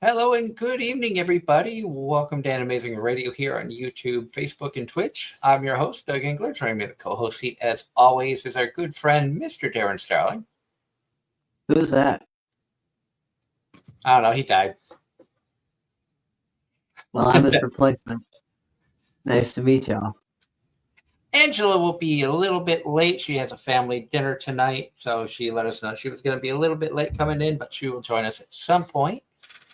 Hello and good evening, everybody. Welcome to Anime-Zing Radio here on YouTube, Facebook, and Twitch. I'm your host, Doug Engler. Joining me in the co-host seat, as always, is our good friend, Mr. Darren Starling. Who's that? I don't know. He died. Well, I'm his replacement. Nice to meet y'all. Angela will be a little bit late. She has a family dinner tonight, so she let us know she was going to be a little bit late coming in, but she will join us at some point.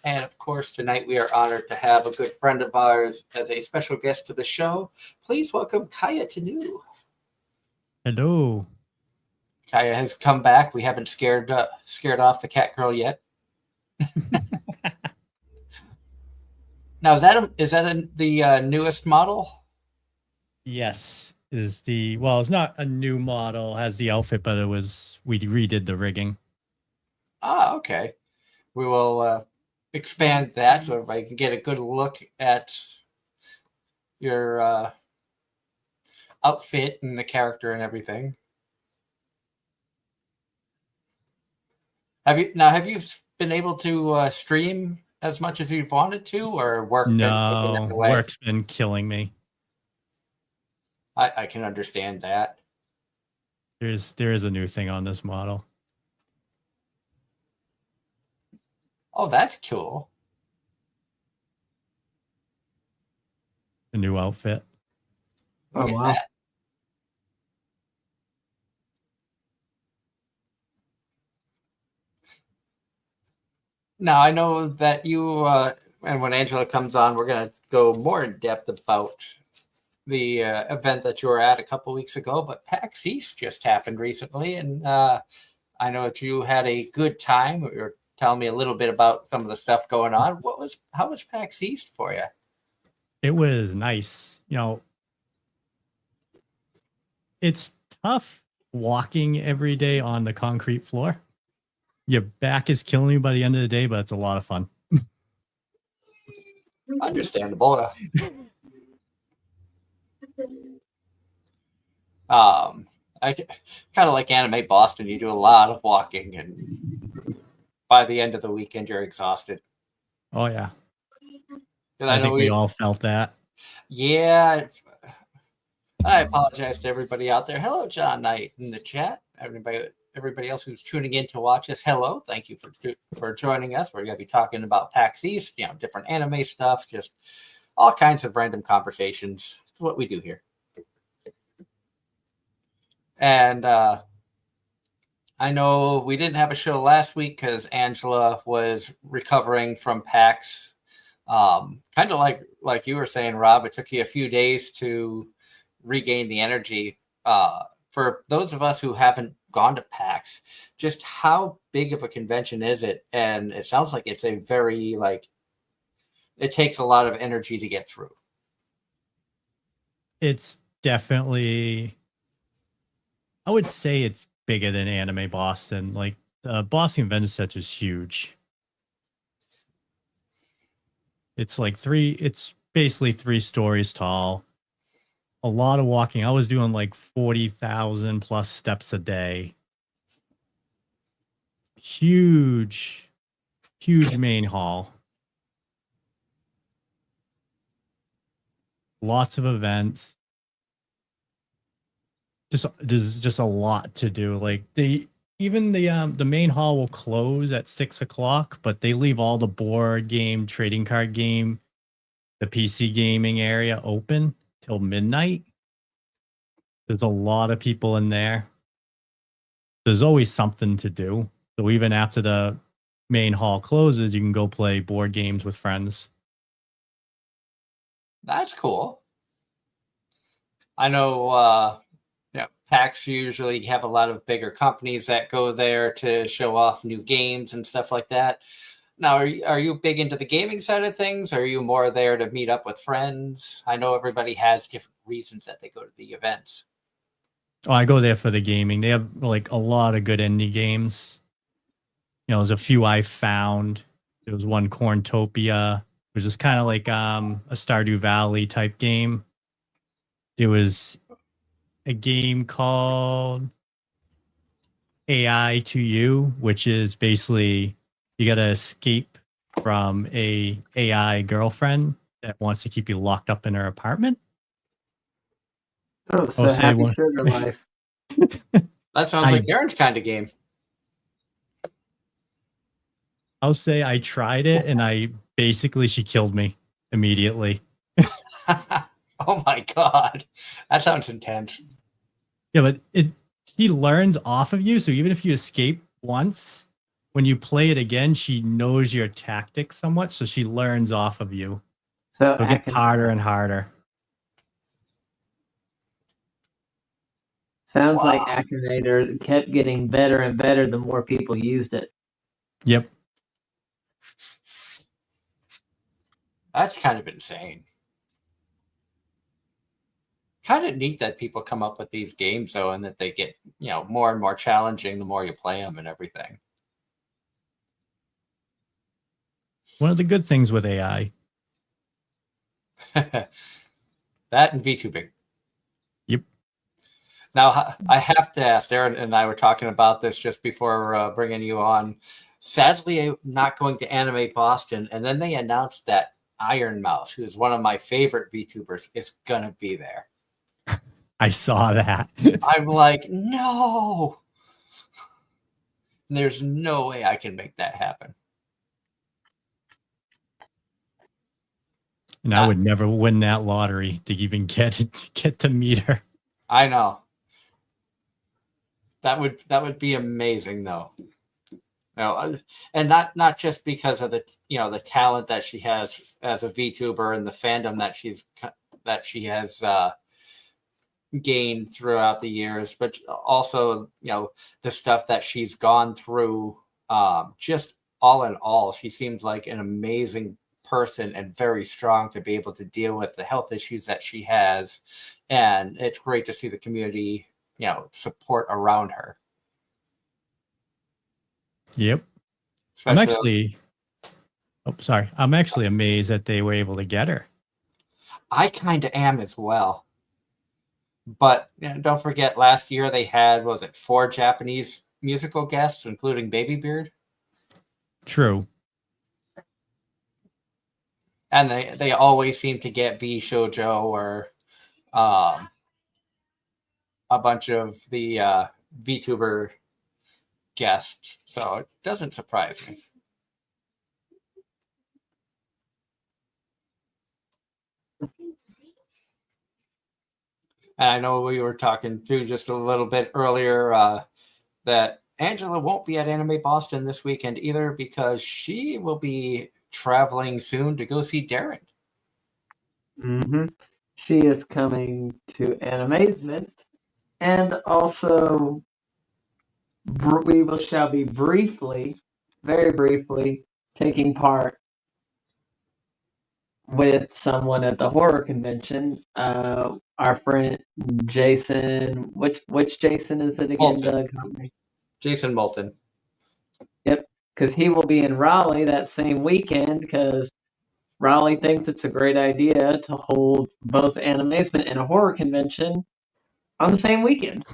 And of course, tonight we are honored to have a good friend of ours as a special guest to the show. Please welcome Kaya Tanu. Hello. Kaya has come back. We haven't scared off the cat girl yet. Now, is that the newest model? Yes, it's not a new model, has the outfit, but we redid the rigging. Ah, okay. We will expand that so everybody can get a good look at your outfit and the character and everything. Have you been able to stream as much as you've wanted to, or work? No, work's been killing me. I can understand that. There is a new thing on this model. Oh, that's cool. A new outfit. Look at that. Now, I know that you, and when Angela comes on, we're going to go more in depth about the event that you were at a couple weeks ago, but PAX East just happened recently, and I know that you had a good time. You were telling me a little bit about some of the stuff going on. How was PAX East for you? It was nice. It's tough walking every day on the concrete floor. Your back is killing you by the end of the day, but it's a lot of fun. Understandable. I kind of like Anime Boston. You do a lot of walking, and by the end of the weekend, you're exhausted. Oh yeah, I think we all felt that. Yeah, I apologize to everybody out there. Hello, John Knight in the chat. Everybody else who's tuning in to watch us, hello. Thank you for joining us. We're going to be talking about PAX East, different anime stuff, just all kinds of random conversations. It's what we do here. And I know we didn't have a show last week because Angela was recovering from PAX. Kind of like you were saying, Rob, it took you a few days to regain the energy. For those of us who haven't gone to PAX, just how big of a convention is it? And it sounds like it's a very, it takes a lot of energy to get through. It's definitely, I would say it's bigger than Anime Boston. Like the Boston Convention Center is huge. It's basically 3 stories tall. A lot of walking. I was doing like 40,000 plus steps a day. Huge main hall. Lots of events. There's just a lot to do. Like the main hall will close at 6 o'clock, but they leave all the board game, trading card game, the PC gaming area open till midnight. There's a lot of people in there. There's always something to do. So even after the main hall closes, you can go play board games with friends. That's cool. I know PAX usually have a lot of bigger companies that go there to show off new games and stuff like that. Now, are you big into the gaming side of things? Or are you more there to meet up with friends? I know everybody has different reasons that they go to the events. Oh, I go there for the gaming. They have like a lot of good indie games. There's a few I found. There was one Corntopia, which is kind of like a Stardew Valley type game. There was a game called AI to You, which is basically you got to escape from a AI girlfriend that wants to keep you locked up in her apartment. Oh, so say happy one- sugar life. That sounds I- like Darren's kind of game. I'll say I tried it, and she killed me immediately. Oh my god, that sounds intense. Yeah, but she learns off of you, so even if you escape once, when you play it again, she knows your tactics somewhat, so she learns off of you. So So it gets harder and harder. Sounds like Wow. Akinator kept getting better and better the more people used it. Yep. That's kind of insane. Kind of neat that people come up with these games though, and that they get, more and more challenging the more you play them and everything. One of the good things with AI. That and VTubing. Yep. Now, I have to ask, Aaron and I were talking about this just before bringing you on. Sadly, I'm not going to Anime Boston, and then they announced that Iron Mouse, who is one of my favorite VTubers, is going to be there. I saw that. I'm like, no. There's no way I can make that happen. And I would never win that lottery to even get to meet her. I know. That would be amazing, though. And not just because of the talent that she has as a VTuber and the fandom that she has gained throughout the years, but also the stuff that she's gone through. Just all in all, she seems like an amazing person and very strong to be able to deal with the health issues that she has, and it's great to see the community support around her. Yep. Especially, I'm actually amazed that they were able to get her. I kind of am as well. But don't forget, last year they had, was it 4 Japanese musical guests, including Baby Beard? True. And they always seem to get V Shoujo or a bunch of the VTuber guests. So it doesn't surprise me. And I know we were talking too just a little bit earlier that Angela won't be at Anime Boston this weekend either because she will be traveling soon to go see Darren. Mm-hmm. She is coming to Anime-Zing, and also shall be very briefly, taking part with someone at the horror convention. Our friend Jason, which Jason is it again, Moulton. Doug? Jason Moulton. Yep, because he will be in Raleigh that same weekend. Because Raleigh thinks it's a great idea to hold both Anime-Zing and a horror convention on the same weekend.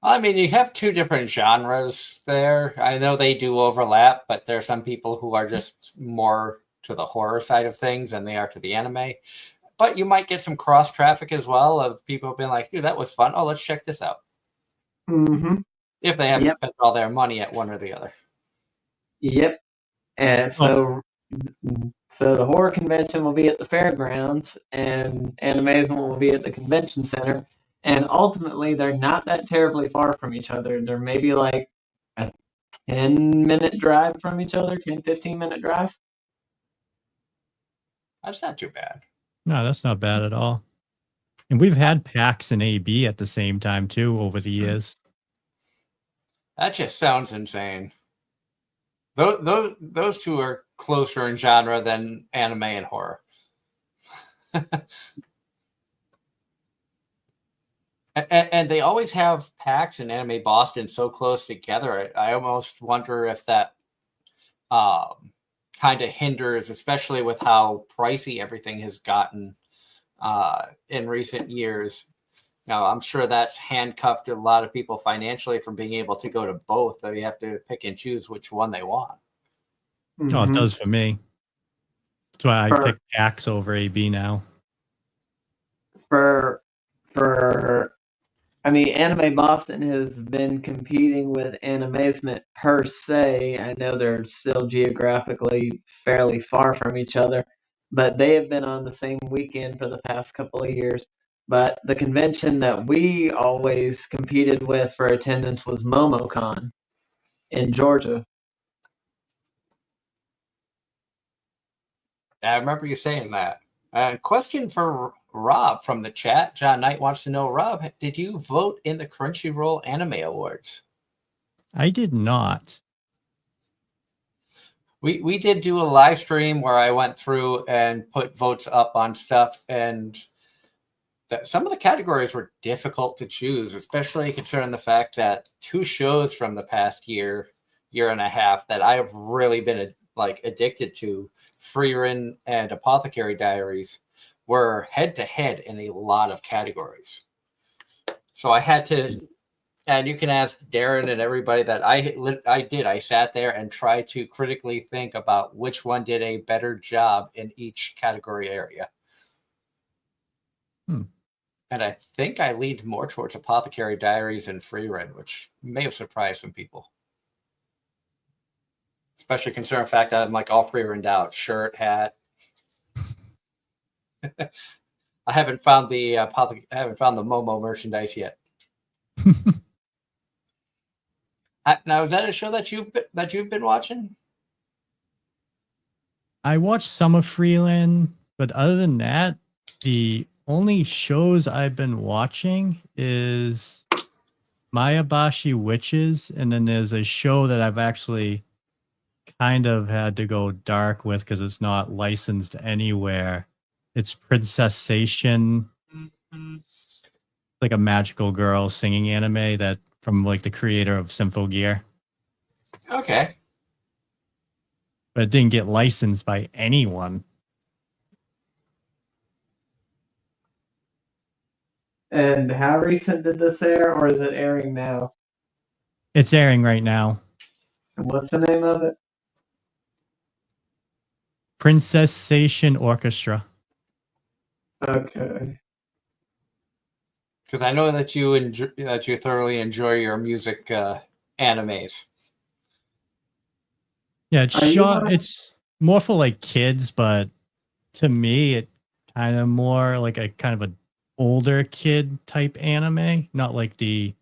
I mean, you have 2 different genres there. I know they do overlap, but there are some people who are just more to the horror side of things than they are to the anime. But you might get some cross traffic as well of people being like, dude, that was fun. Oh, let's check this out. Mm-hmm. If they haven't spent all their money at one or the other. Yep. And so the horror convention will be at the fairgrounds, and Anime-Zing will be at the convention center. And ultimately, they're not that terribly far from each other. They're maybe like a 10-minute drive from each other, 10, 15-minute drive. That's not too bad. No, that's not bad at all. And we've had PAX and AB at the same time too over the years. That just sounds insane. Those 2 are closer in genre than anime and horror. And they always have PAX and Anime Boston so close together. I almost wonder if that kind of hinders, especially with how pricey everything has gotten in recent years. Now, I'm sure that's handcuffed a lot of people financially from being able to go to both. So you have to pick and choose which one they want. Oh, it Mhm. does for me. That's why I For pick PAX over AB now. for for I mean, Anime Boston has been competing with Animazement per se. I know they're still geographically fairly far from each other, but they have been on the same weekend for the past couple of years. But the convention that we always competed with for attendance was MomoCon in Georgia. I remember you saying that. Question for Rob from the chat. John Knight wants to know, Rob, did you vote in the Crunchyroll Anime Awards? I did not. We did do a live stream where I went through and put votes up on stuff, and some of the categories were difficult to choose, especially considering the fact that two shows from the past year and a half that I have really been addicted to, Freerin and Apothecary Diaries, were head to head in a lot of categories. So I had to, and you can ask Darren and everybody that I did. I sat there and tried to critically think about which one did a better job in each category area. And I think I leaned more towards Apothecary Diaries and Freerin, which may have surprised some people. Especially considering the fact that I'm like all Freerin out, shirt, hat. I haven't found the Momo merchandise yet. Now, is that a show that you've been watching? I watched some of Freeland, but other than that, the only shows I've been watching is Mayabashi Witches, and then there's a show that I've actually kind of had to go dark with because it's not licensed anywhere. It's Princessation, like a magical girl singing anime that from like the creator of Symphogear. Okay. But it didn't get licensed by anyone. And how recent did this air, or is it airing now? It's airing right now. And what's the name of it? Princessation Orchestra. Okay. Because I know that you thoroughly enjoy your music animes. Yeah, it's more for like kids, but to me it kind of more like a kind of an older kid type anime, not like the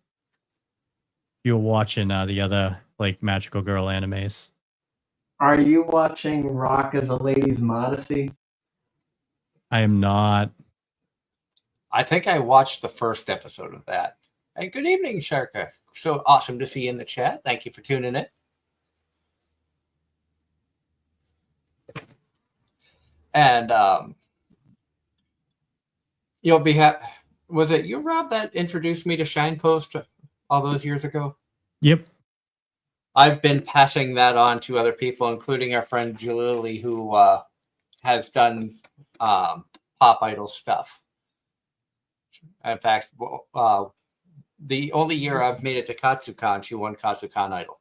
you're watching the other like magical girl animes. Are you watching Rock as a Lady's Modesty? I am not. I think I watched the first episode of that. And good evening, Sharka. So awesome to see you in the chat. Thank you for tuning in. And you'll be was it you, Rob, that introduced me to Shinepost all those years ago? Yep. I've been passing that on to other people, including our friend Jalili, who has done pop idol stuff. In fact, the only year I've made it to Katsucon, she won Katsucon Idol.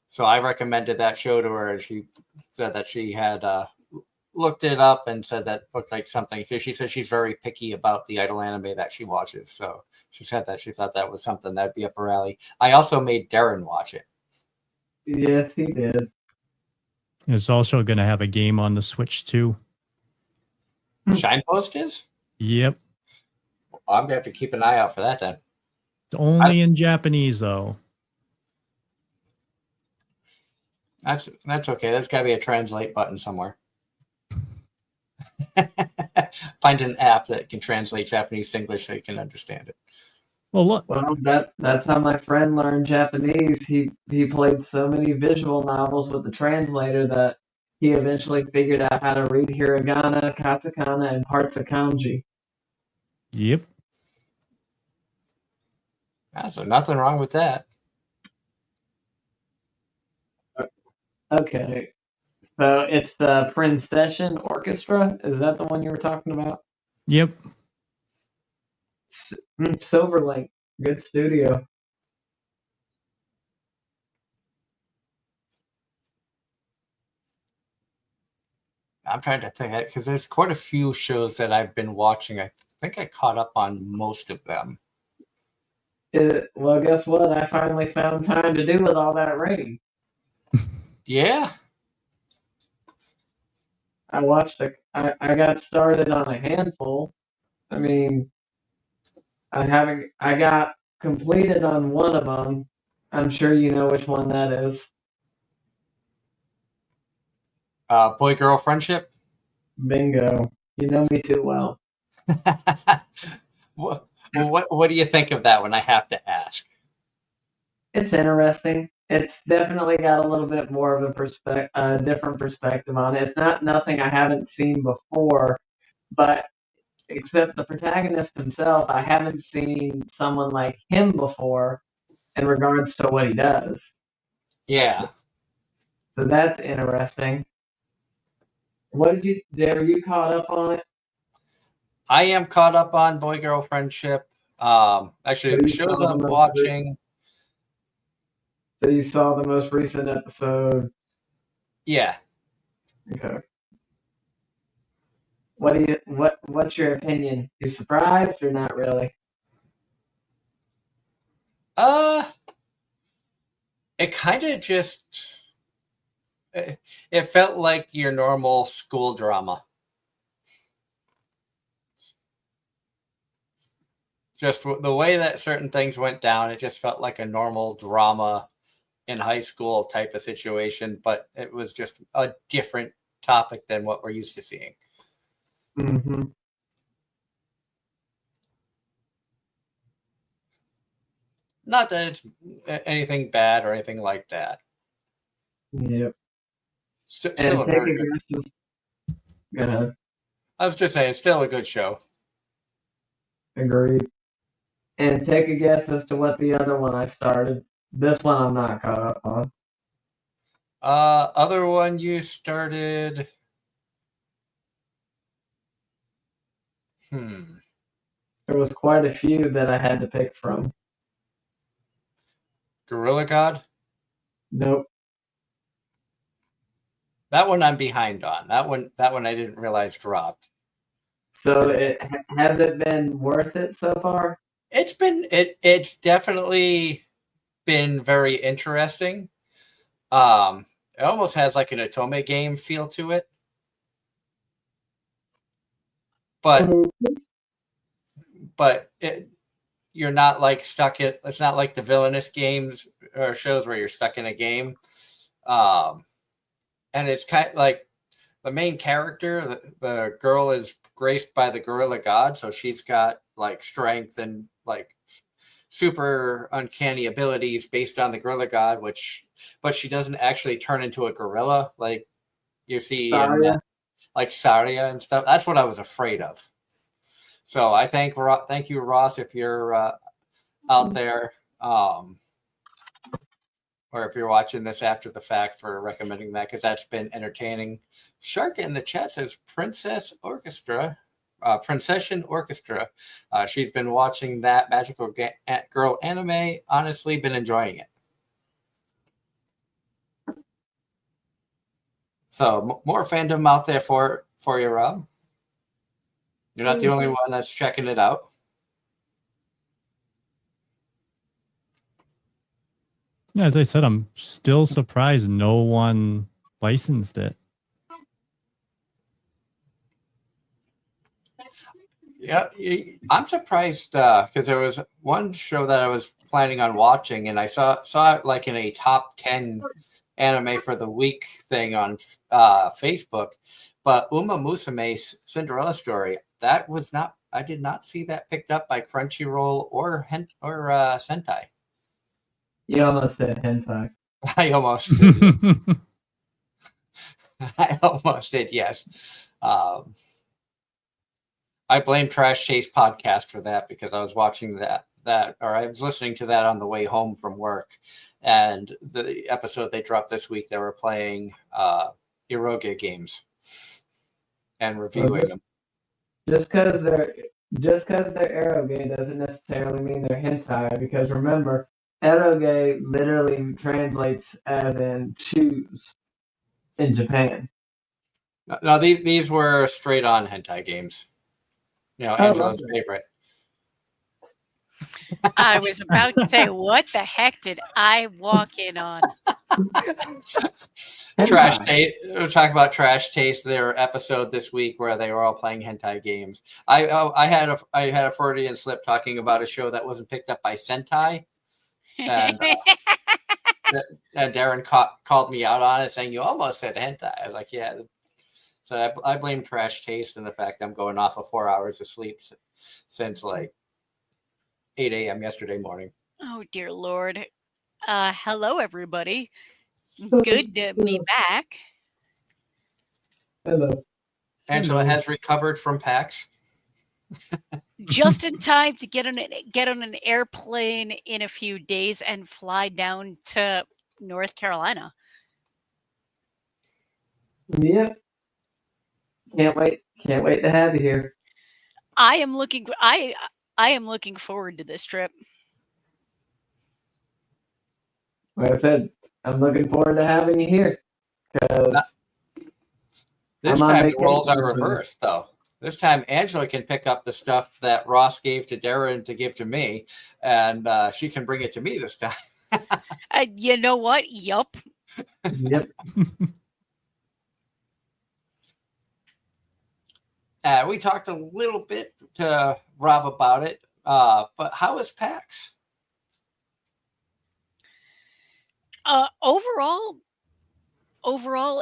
So I recommended that show to her, and she said that she had looked it up and said that looked like something. She said she's very picky about the idol anime that she watches. So she said that she thought that was something that'd be up her alley. I also made Darren watch it. Yes, he did. It's also going to have a game on the Switch too. Shinepost is? Yep. I'm gonna have to keep an eye out for that then. It's only in Japanese though. That's okay. There's got to be a translate button somewhere. Find an app that can translate Japanese to English so you can understand it. Well, look. Well, that's how my friend learned Japanese. He played so many visual novels with the translator that he eventually figured out how to read hiragana, katakana, and parts of kanji. Yep. So nothing wrong with that. Okay. So it's the Princession Orchestra. Is that the one you were talking about? Yep. Silverlink. Good studio. I'm trying to think because there's quite a few shows that I've been watching. I think I caught up on most of them. Well, guess what? I finally found time to do with all that rain. Yeah. I I got started on a handful. I mean, I got completed on one of them. I'm sure you know which one that is. Boy girl friendship. Bingo. You know me too well. what do you think of that one? I have to ask. It's interesting. It's definitely got a little bit more of a different perspective on it. It's not nothing I haven't seen before, but except the protagonist himself, I haven't seen someone like him before in regards to what he does. Yeah. So that's interesting. Are you caught up on it? I am caught up on boy girl friendship. Actually, the shows I'm watching. So you saw the most recent episode. Yeah. Okay. What's your opinion? You surprised or not really? It kind of just it felt like your normal school drama. Just the way that certain things went down, it just felt like a normal drama in high school type of situation, but it was just a different topic than what we're used to seeing. Mm-hmm. Not that it's anything bad or anything like that. Yep. Still a very good. Go ahead. I was just saying, still a good show. Agreed. And take a guess as to what the other one I started. This one I'm not caught up on. Other one you started. There was quite a few that I had to pick from. Gorilla God? Nope. That one I'm behind on. That one I didn't realize dropped. So has it been worth it so far? It's definitely been very interesting. It almost has like an Otome game feel to it. But you're not like stuck in. It's not like the villainous games or shows where you're stuck in a game. And it's kind of like the main character, the girl is graced by the Gorilla God, so she's got like strength and like super uncanny abilities based on the Gorilla God, but she doesn't actually turn into a gorilla like you see in like Saria and stuff. That's what I was afraid of. So I thank you, Ross, if you're out there, or if you're watching this after the fact, for recommending that, because that's been entertaining. Shark in the chat says Princession Orchestra. She's been watching that Magical Girl anime. Honestly, been enjoying it. So more fandom out there for you, Rob. You're not the only one that's checking it out. Yeah, as I said, I'm still surprised no one licensed it. Yeah, I'm surprised because there was one show that I was planning on watching, and I saw it like in a top 10 anime for the week thing on Facebook. But Uma Musume's Cinderella Story, that was not. I did not see that picked up by Crunchyroll or Sentai. You almost said hentai. I almost did. I almost did. Yes. I blame Trash Chase Podcast for that because I was watching that or I was listening to that on the way home from work, and the episode they dropped this week, they were playing eroge games and reviewing them. Just because they're eroge doesn't necessarily mean they're hentai, because remember, eroge literally translates as in shoes in Japan. No, these were straight on hentai games. You know, Oh, Angela's lovely. favorite. I was about to say, what the heck did I walk in on? Trash Hentai. taste. We'll talk about Trash Taste. Their episode this week where they were all playing hentai games. I had a Freudian slip talking about a show that wasn't picked up by Sentai, and and Darren called me out on it, saying you almost said hentai. I was like, yeah. So I blame Trash Taste and the fact I'm going off of 4 hours of sleep since like 8 a.m. yesterday morning. Oh dear Lord. Hello everybody. Good to be back. Hello. Angela has recovered from PAX. Just in time to get on an airplane in a few days and fly down to North Carolina. Yep. Can't wait. Can't wait to have you here. I am looking forward to this trip. Like I said, I'm looking forward to having you here. 'Cause This I'm on time the roles are vacation, so- reversed, though. This time Angela can pick up the stuff that Ross gave to Darren to give to me, and she can bring it to me this time. You know what? Yup. Yep. We talked a little bit to Rob about it, but how is PAX? Overall,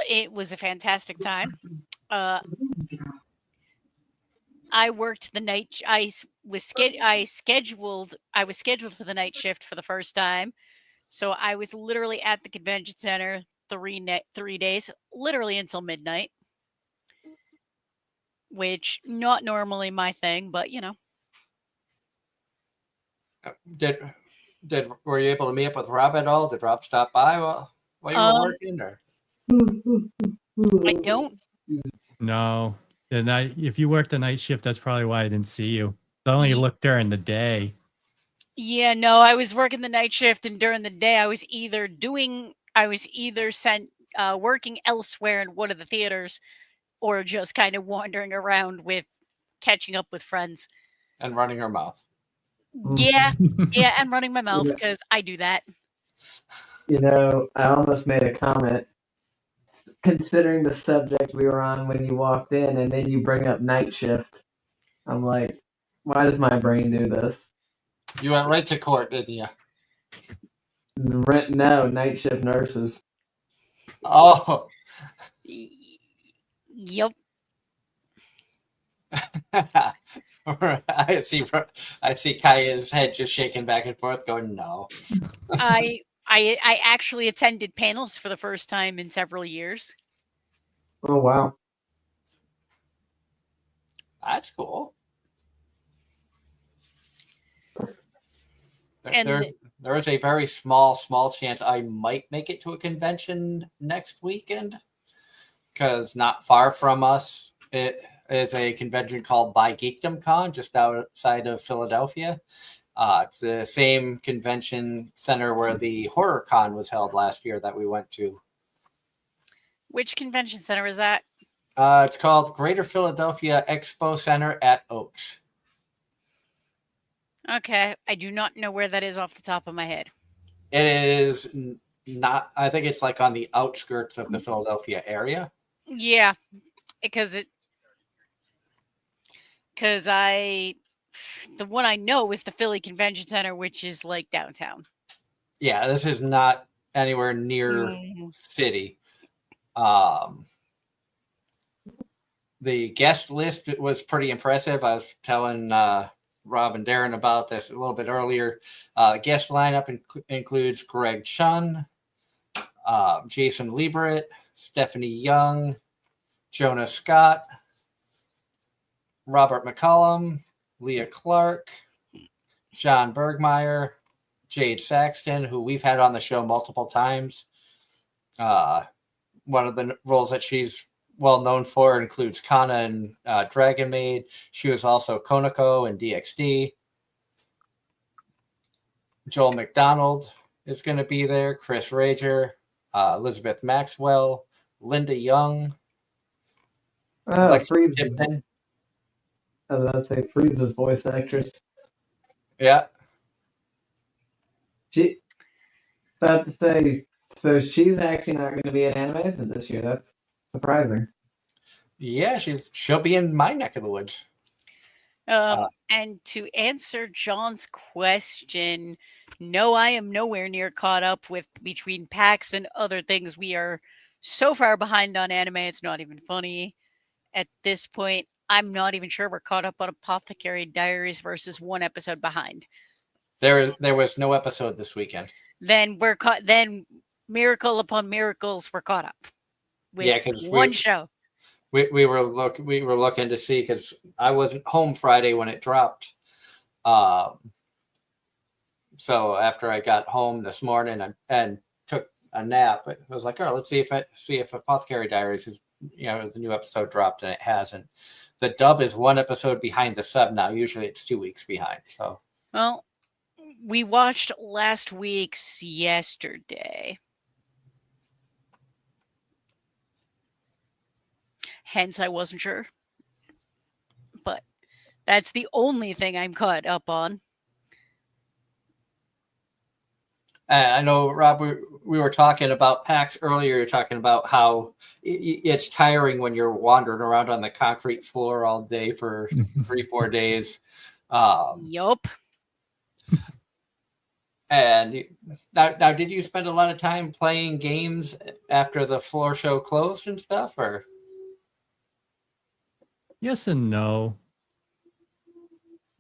it was a fantastic time. I worked the night. I was scheduled for the night shift for the first time, so I was literally at the convention center 3 days, literally until midnight, which not normally my thing, but you know. Were you able to meet up with Rob at all? Did Rob stop by while you were working? Or I don't. No, if you work the night shift, that's probably why I didn't see you. I only looked during the day. Yeah, no, I was working the night shift, and during the day, I was either working elsewhere in one of the theaters, or just kind of wandering around catching up with friends. and running her mouth. Yeah, and running my mouth because I do that. You know, I almost made a comment considering the subject we were on when you walked in, and then you bring up night shift. I'm like, why does my brain do this? You went right to court, didn't you? No, night shift nurses. Oh. Yep. I see Kaya's head just shaking back and forth, going, "No." I actually attended panels for the first time in several years. Oh wow. That's cool. And there is a very small chance I might make it to a convention next weekend, because not far from us it is a convention called By Geekdom Con just outside of Philadelphia. It's the same convention center where the Horror Con was held last year that we went to. Which convention center is that? It's called Greater Philadelphia Expo Center at Oaks. Okay, I do not know where that is off the top of my head. It is not, I think it's like on the outskirts of the Philadelphia area. Yeah, because the one I know is the Philly Convention Center, which is like downtown. Yeah, this is not anywhere near city. The guest list was pretty impressive. I was telling Rob and Darren about this a little bit earlier. Guest lineup includes Greg Chun, Jason Liebert, Stephanie Young, Jonah Scott, Robert McCollum, Leah Clark, John Bergmeyer, Jade Saxton, who we've had on the show multiple times. One of the roles that she's well known for includes Kana in Dragon Maid. She was also Konako in DxD. Joel McDonald is going to be there. Chris Rager, Elizabeth Maxwell, Linda Young, Lexi Freeze. Tipton. I'd say Frieza's voice actress. Yeah. She, about to say, so she's actually not going to be at Anime-Zing this year. That's surprising. Yeah, she'll be in my neck of the woods. And to answer John's question, no, I am nowhere near caught up with between PAX and other things. We are so far behind on anime, it's not even funny. At this point, I'm not even sure we're caught up on Apothecary Diaries versus one episode behind. There was no episode this weekend. Then we're caught. Then miracle upon miracles, we're caught up with because one show. We were looking to see because I wasn't home Friday when it dropped. So after I got home this morning and took a nap, I was like, "Oh, let's see if Apothecary Diaries is the new episode dropped," and it hasn't. The dub is one episode behind the sub now. Usually it's 2 weeks behind. So well, we watched last week's yesterday. Hence, I wasn't sure. But that's the only thing I'm caught up on. I know, Rob, we were talking about PAX earlier. You're talking about how it's tiring when you're wandering around on the concrete floor all day for 3-4 days. Yup. And now, did you spend a lot of time playing games after the floor show closed and stuff, or? Yes and no.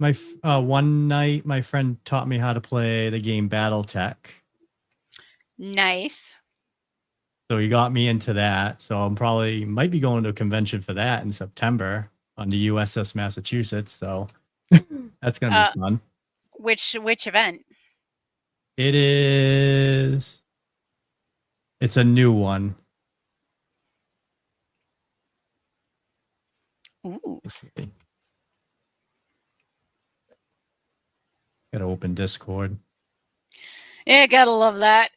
My one night, my friend taught me how to play the game BattleTech. Nice. So he got me into that. So I'm might be going to a convention for that in September on the USS Massachusetts. So that's gonna be fun. Which event? It's a new one. Ooh. Gotta open Discord. Yeah, gotta love that.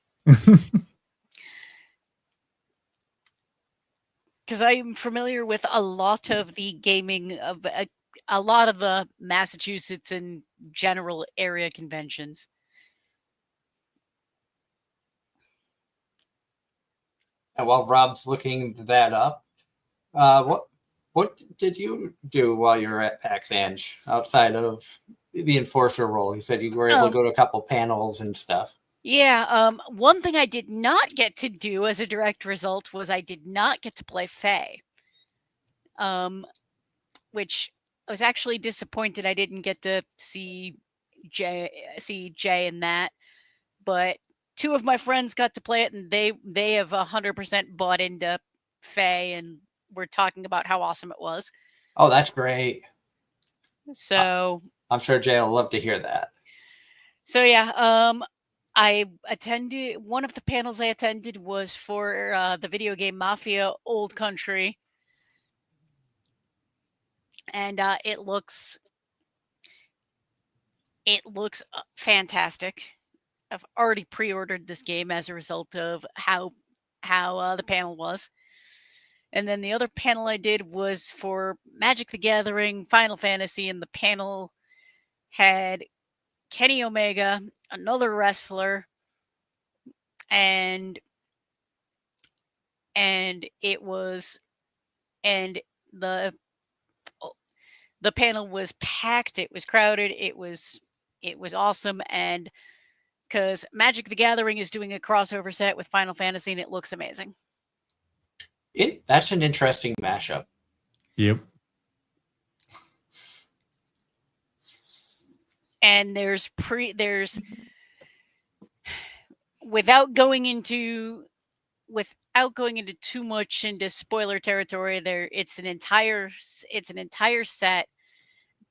Because I'm familiar with a lot of the gaming of a lot of the Massachusetts and general area conventions. And while Rob's looking that up, what did you do while you were at PAX Ange outside of the enforcer role? You said you were able to go to a couple panels and stuff. Yeah, one thing I did not get to do as a direct result was I did not get to play Faye. Which I was actually disappointed I didn't get to see Jay in that. But two of my friends got to play it, and they have 100% bought into Faye, and we're talking about how awesome it was. Oh, that's great. So I'm sure Jay will love to hear that. So yeah, I attended one of the panels I attended was for the video game Mafia Old Country. And it looks fantastic. I've already pre-ordered this game as a result of how the panel was. And then the other panel I did was for Magic the Gathering, Final Fantasy, and the panel had Kenny Omega, another wrestler, and it was the panel was packed, it was crowded, it was awesome, and because Magic the Gathering is doing a crossover set with Final Fantasy, and it looks amazing. That's an interesting mashup. Yep. And there's without going into too much into spoiler territory, it's an entire set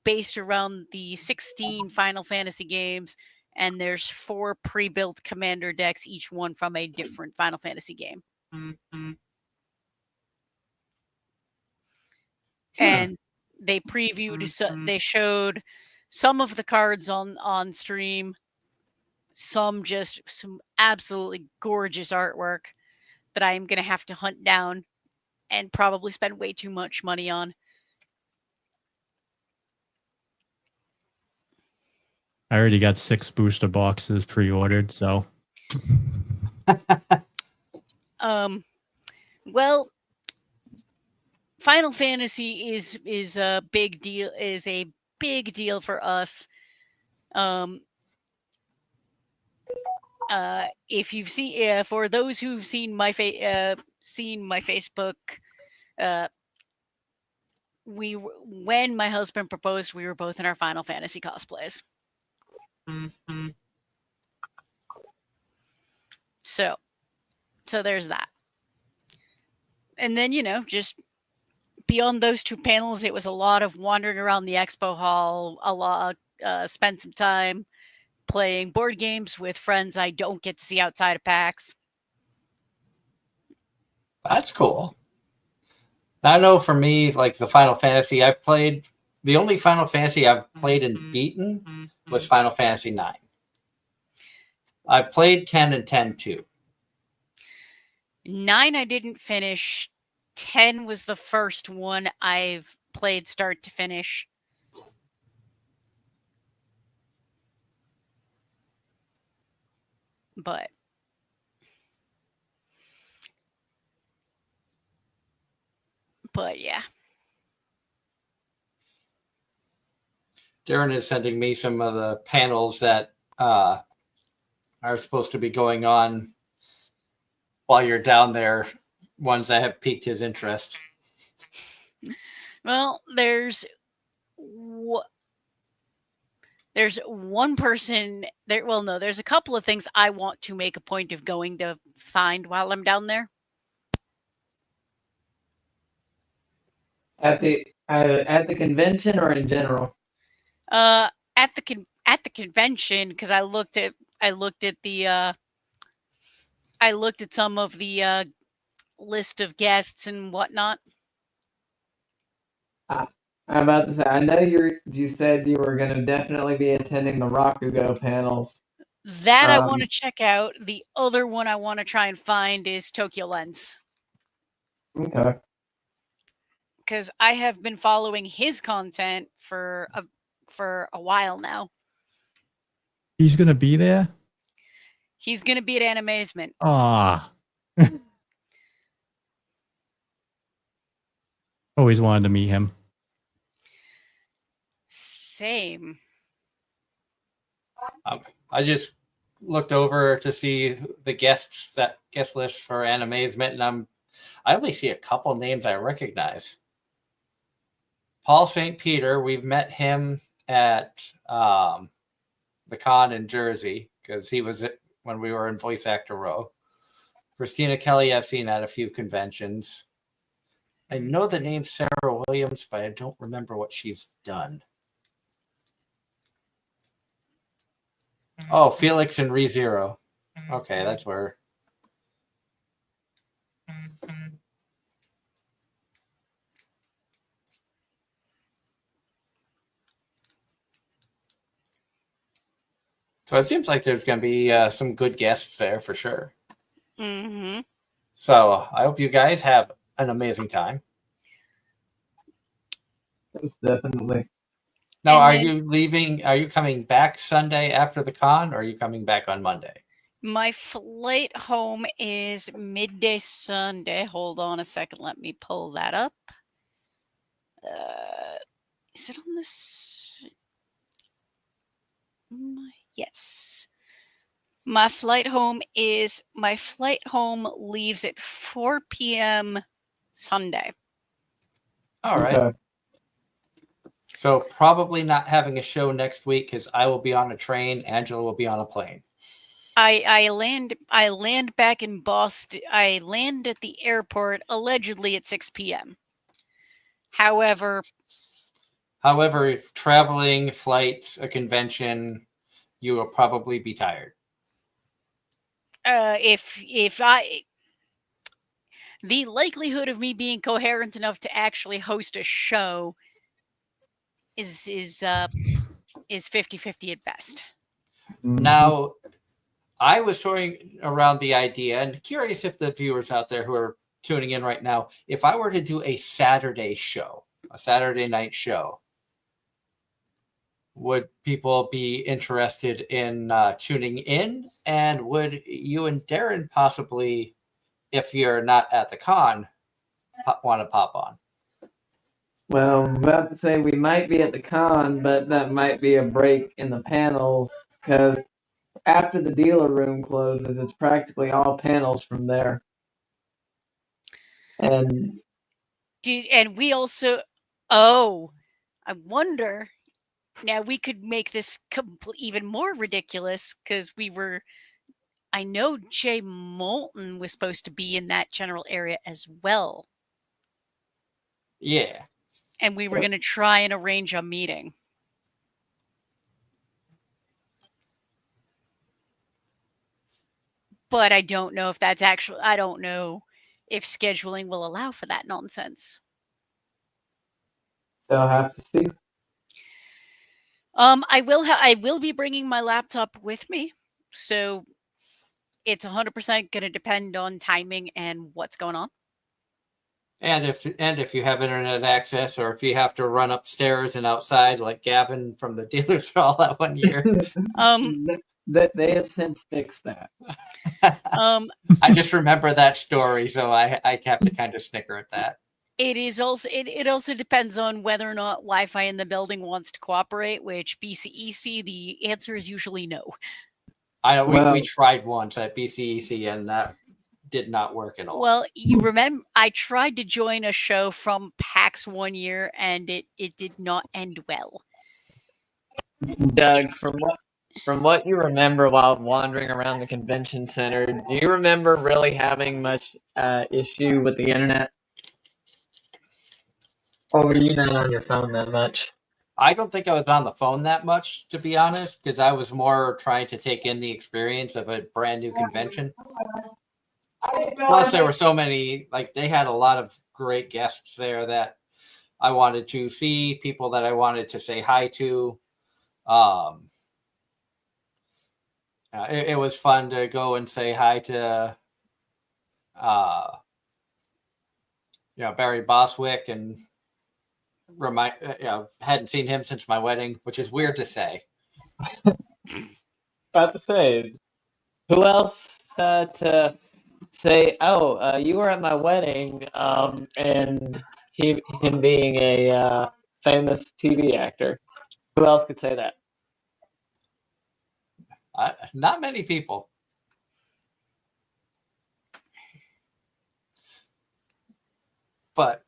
based around the 16 Final Fantasy games, and there's 4 pre-built commander decks, each one from a different Final Fantasy game. And they previewed, they showed some of the cards on stream, some absolutely gorgeous artwork that I am going to have to hunt down and probably spend way too much money on. I already got 6 booster boxes pre-ordered, so Well, Final Fantasy is a big deal. Is a big deal for us. If you've seen, for those who've seen my Facebook, when my husband proposed, we were both in our Final Fantasy cosplays. So there's that. And then, just beyond those 2 panels, it was a lot of wandering around the expo hall, spent some time playing board games with friends I don't get to see outside of PAX. That's cool. I know for me, like the Final Fantasy, the only Final Fantasy I've played and beaten was Final Fantasy 9. I've played 10 and 10 too. 9 I didn't finish. 10 was the first one I've played start to finish. But yeah. Darren is sending me some of the panels that are supposed to be going on while you're down there, ones that have piqued his interest. Well, there's one person there. Well, no, there's a couple of things I want to make a point of going to find while I'm down there. At the convention or in general? At the convention, because I looked at some of the list of guests and whatnot. I'm about to say, I know you said you were going to definitely be attending the Rakugo panels. That I want to check out. The other one I want to try and find is Tokyo Lens. Okay. Because I have been following his content for a while now. he's gonna be there. He's going to be at Anime-Zing. Ah, always wanted to meet him. Same. I just looked over to see the guest list for Anime-Zing, and I only see a couple names I recognize. Paul St. Peter, we've met him at the con in Jersey because he was when we were in Voice Actor Row. Christina Kelly, I've seen at a few conventions. I know the name Sarah Williams, but I don't remember what she's done. Oh, Felix and ReZero. Okay, that's where. So it seems like there's going to be some good guests there for sure. Mm-hmm. So I hope you guys have an amazing time. Most definitely. Now, And are then- you leaving? Are you coming back Sunday after the con, or are you coming back on Monday? My flight home is midday Sunday. Hold on a second. Let me pull that up. Is it on this? Yes. My flight home leaves at 4 p.m. Sunday. All right. Okay. So probably not having a show next week because I will be on a train. Angela will be on a plane. I land back in Boston. I land at the airport allegedly at 6 p.m. However, if traveling, flights, a convention, you will probably be tired. The likelihood of me being coherent enough to actually host a show is 50-50 at best. Now, I was toying around the idea and curious if the viewers out there who are tuning in right now, if I were to do a Saturday show, a Saturday night show, would people be interested in tuning in? And would you and Darren possibly, if you're not at the con, want to pop on? Well, I'm about to say we might be at the con, but that might be a break in the panels because after the dealer room closes, it's practically all panels from there. And And we also, I wonder. Now we could make this even more ridiculous because I know Jay Moulton was supposed to be in that general area as well. Yeah. And we were going to try and arrange a meeting. But I don't know if I don't know if scheduling will allow for that nonsense. so I'll have to see. I will be bringing my laptop with me. So it's 100% going to depend on timing and what's going on. And if you have internet access, or if you have to run upstairs and outside like Gavin from the dealers hall that one year. They have since fixed that. I just remember that story, so I have to kind of snicker at that. It also depends on whether or not Wi-Fi in the building wants to cooperate, which BCEC, the answer is usually no. I know we tried once at BCEC and that did not work at all. Well, you remember I tried to join a show from PAX one year and it did not end well. Doug, from what you remember while wandering around the convention center, do you remember really having much issue with the internet? Or were you not on your phone that much? I don't think I was on the phone that much, to be honest, because I was more trying to take in the experience of a brand new convention. Plus, there were so many, like, they had a lot of great guests there that I wanted to see, people that I wanted to say hi to. It was fun to go and say hi to, Barry Boswick, and hadn't seen him since my wedding, which is weird to say. About to say, who else to say? Oh, you were at my wedding, and him being a famous TV actor. Who else could say that? Not many people. But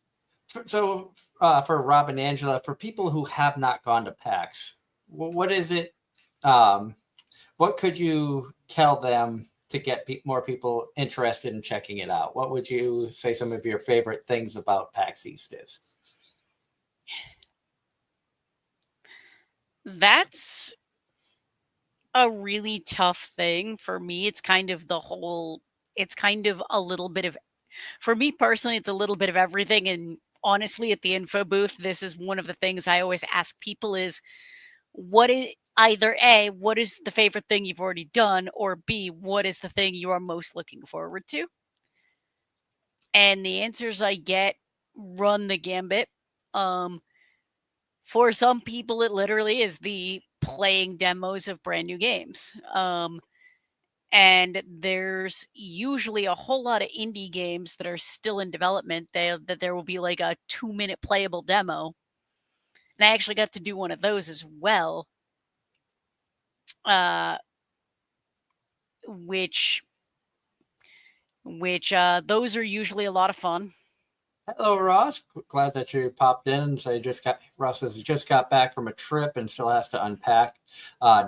for Rob and Angela, for people who have not gone to PAX, what is it? What could you tell them to get more people interested in checking it out? What would you say some of your favorite things about PAX East is? That's a really tough thing for me. It's kind of a little bit of, for me personally, it's a little bit of everything. And honestly, at the info booth, this is one of the things I always ask people is, what is either A, what is the favorite thing you've already done, or B, what is the thing you are most looking forward to? And the answers I get run the gambit. For some people, it literally is the playing demos of brand new games. And there's usually a whole lot of indie games that are still in development. That there will be like a 2-minute playable demo. And I actually got to do one of those as well. Which those are usually a lot of fun. Hello, Ross. Glad that you popped in. So Ross has just got back from a trip and still has to unpack.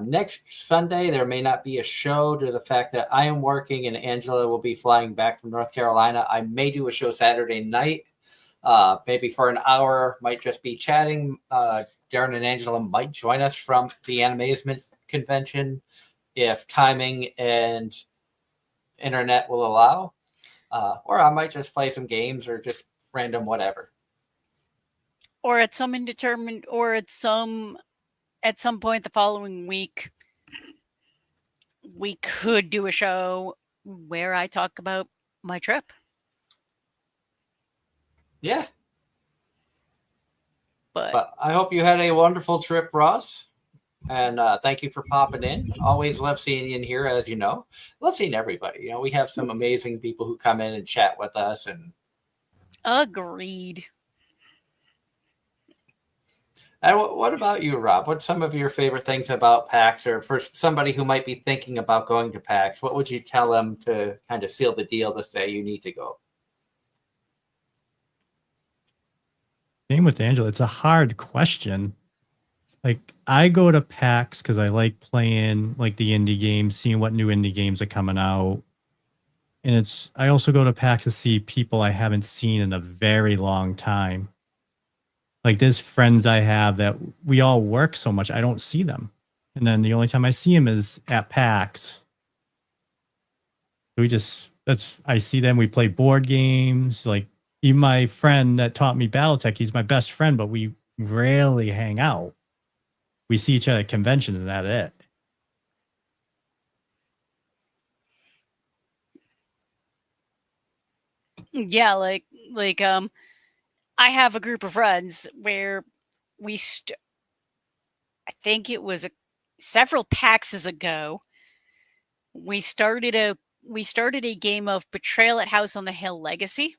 Next Sunday, there may not be a show due to the fact that I am working and Angela will be flying back from North Carolina. I may do a show Saturday night, maybe for an hour, might just be chatting. Darren and Angela might join us from the Anime-Zing convention if timing and internet will allow. Or I might just play some games or just random whatever. Or at some point the following week, we could do a show where I talk about my trip. Yeah. But But I hope you had a wonderful trip, Ross. And thank you for popping in. Always love seeing you in here, as you know. Love seeing everybody. You know, we have some amazing people who come in and chat with us. agreed. And what about you, Rob? What's some of your favorite things about PAX, or for somebody who might be thinking about going to PAX, what would you tell them to kind of seal the deal to say you need to go? Same with Angela. It's a hard question. Like I go to PAX because I like playing like the indie games, seeing what new indie games are coming out. And I also go to PAX to see people I haven't seen in a very long time. Like there's friends I have that we all work so much, I don't see them. And then the only time I see them is at PAX. I see them, we play board games. Like even my friend that taught me Battletech, he's my best friend, but we rarely hang out. We see each other at conventions and that's it. Yeah, I have a group of friends where I think it was several PAXs ago. We started a game of Betrayal at House on the Hill Legacy,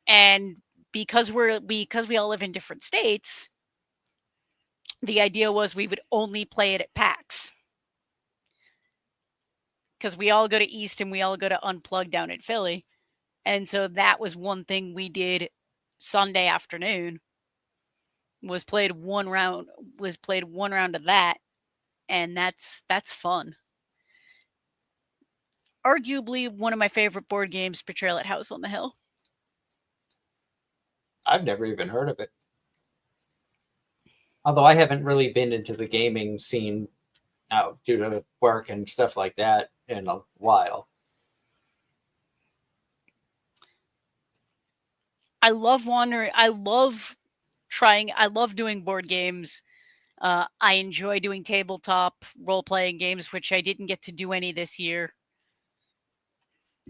and because we all live in different states, the idea was we would only play it at PAX because we all go to East and we all go to Unplugged down in Philly, and so that was one thing we did Sunday afternoon. Was played one round of that, and that's fun. Arguably one of my favorite board games, Betrayal at House on the Hill. I've never even heard of it. Although I haven't really been into the gaming scene now due to work and stuff like that in a while. I love wandering. I love doing board games. I enjoy doing tabletop role-playing games, which I didn't get to do any this year,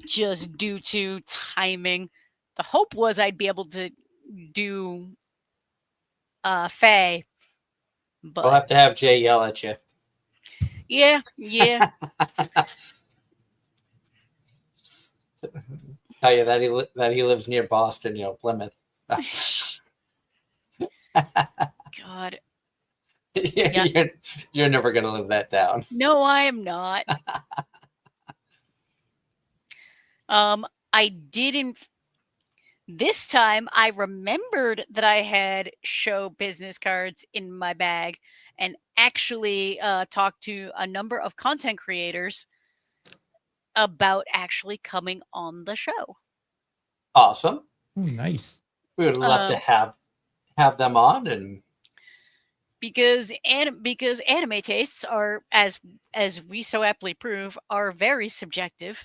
just due to timing. The hope was I'd be able to do Faye, but We'll have to have Jay yell at you. yeah. Tell you that he lives near Boston, Plymouth. God. You're never gonna live that down. No, I am not. I didn't. This time, I remembered that I had show business cards in my bag and actually talked to a number of content creators about actually coming on the show. Awesome. Ooh, nice. We would love to have them on, and because anime tastes are, as we so aptly prove, are very subjective.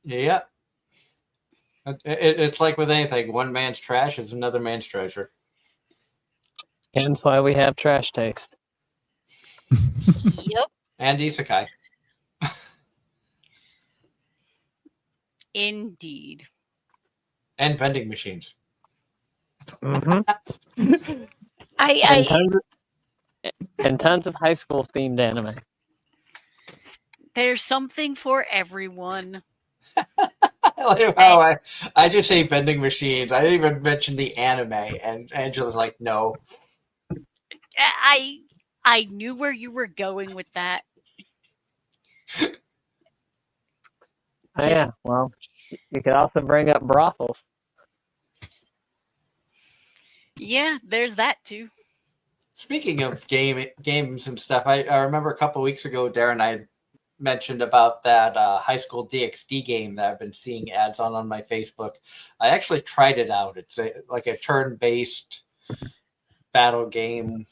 yeah. It's like with anything, one man's trash is another man's treasure. Hence why we have trash taste. Yep. And isekai. Indeed. And vending machines. Mm-hmm. And tons of high school themed anime. There's something for everyone. I just say vending machines. I didn't even mention the anime, and Angela's like, no. I knew where you were going with that. Yeah, well, you could also bring up brothels. Yeah, there's that too. Speaking of games and stuff, I remember a couple weeks ago, Darren and I mentioned about that high school DxD game that I've been seeing ads on my Facebook. I actually tried it out. It's like a turn-based battle game,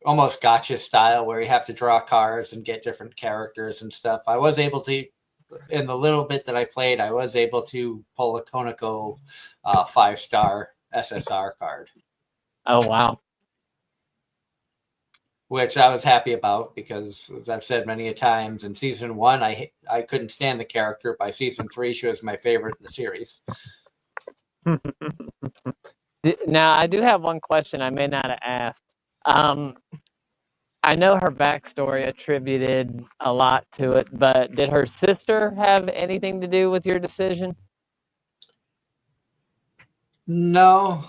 almost gotcha style, where you have to draw cards and get different characters and stuff. I was able to, in the little bit that I played, I was able to pull a Konako 5-star SSR card. Oh, wow. which I was happy about because, as I've said many a times, in season 1, I couldn't stand the character. By season 3, she was my favorite in the series. Now, I do have one question I may not have asked. I know her backstory attributed a lot to it, but did her sister have anything to do with your decision? No.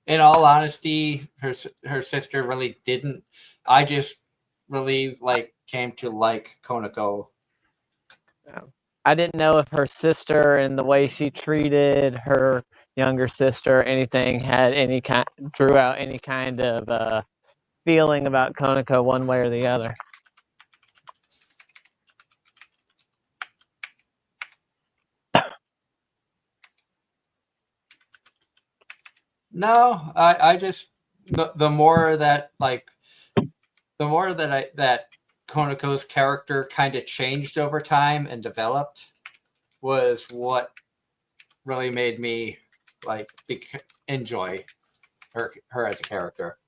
In all honesty, her sister really didn't. I just really came to like Konako. I didn't know if her sister and the way she treated her younger sister, anything had any kind drew out any kind of feeling about Konako one way or the other. No, I just the more that that Konako's character kind of changed over time and developed was what really made me enjoy her as a character.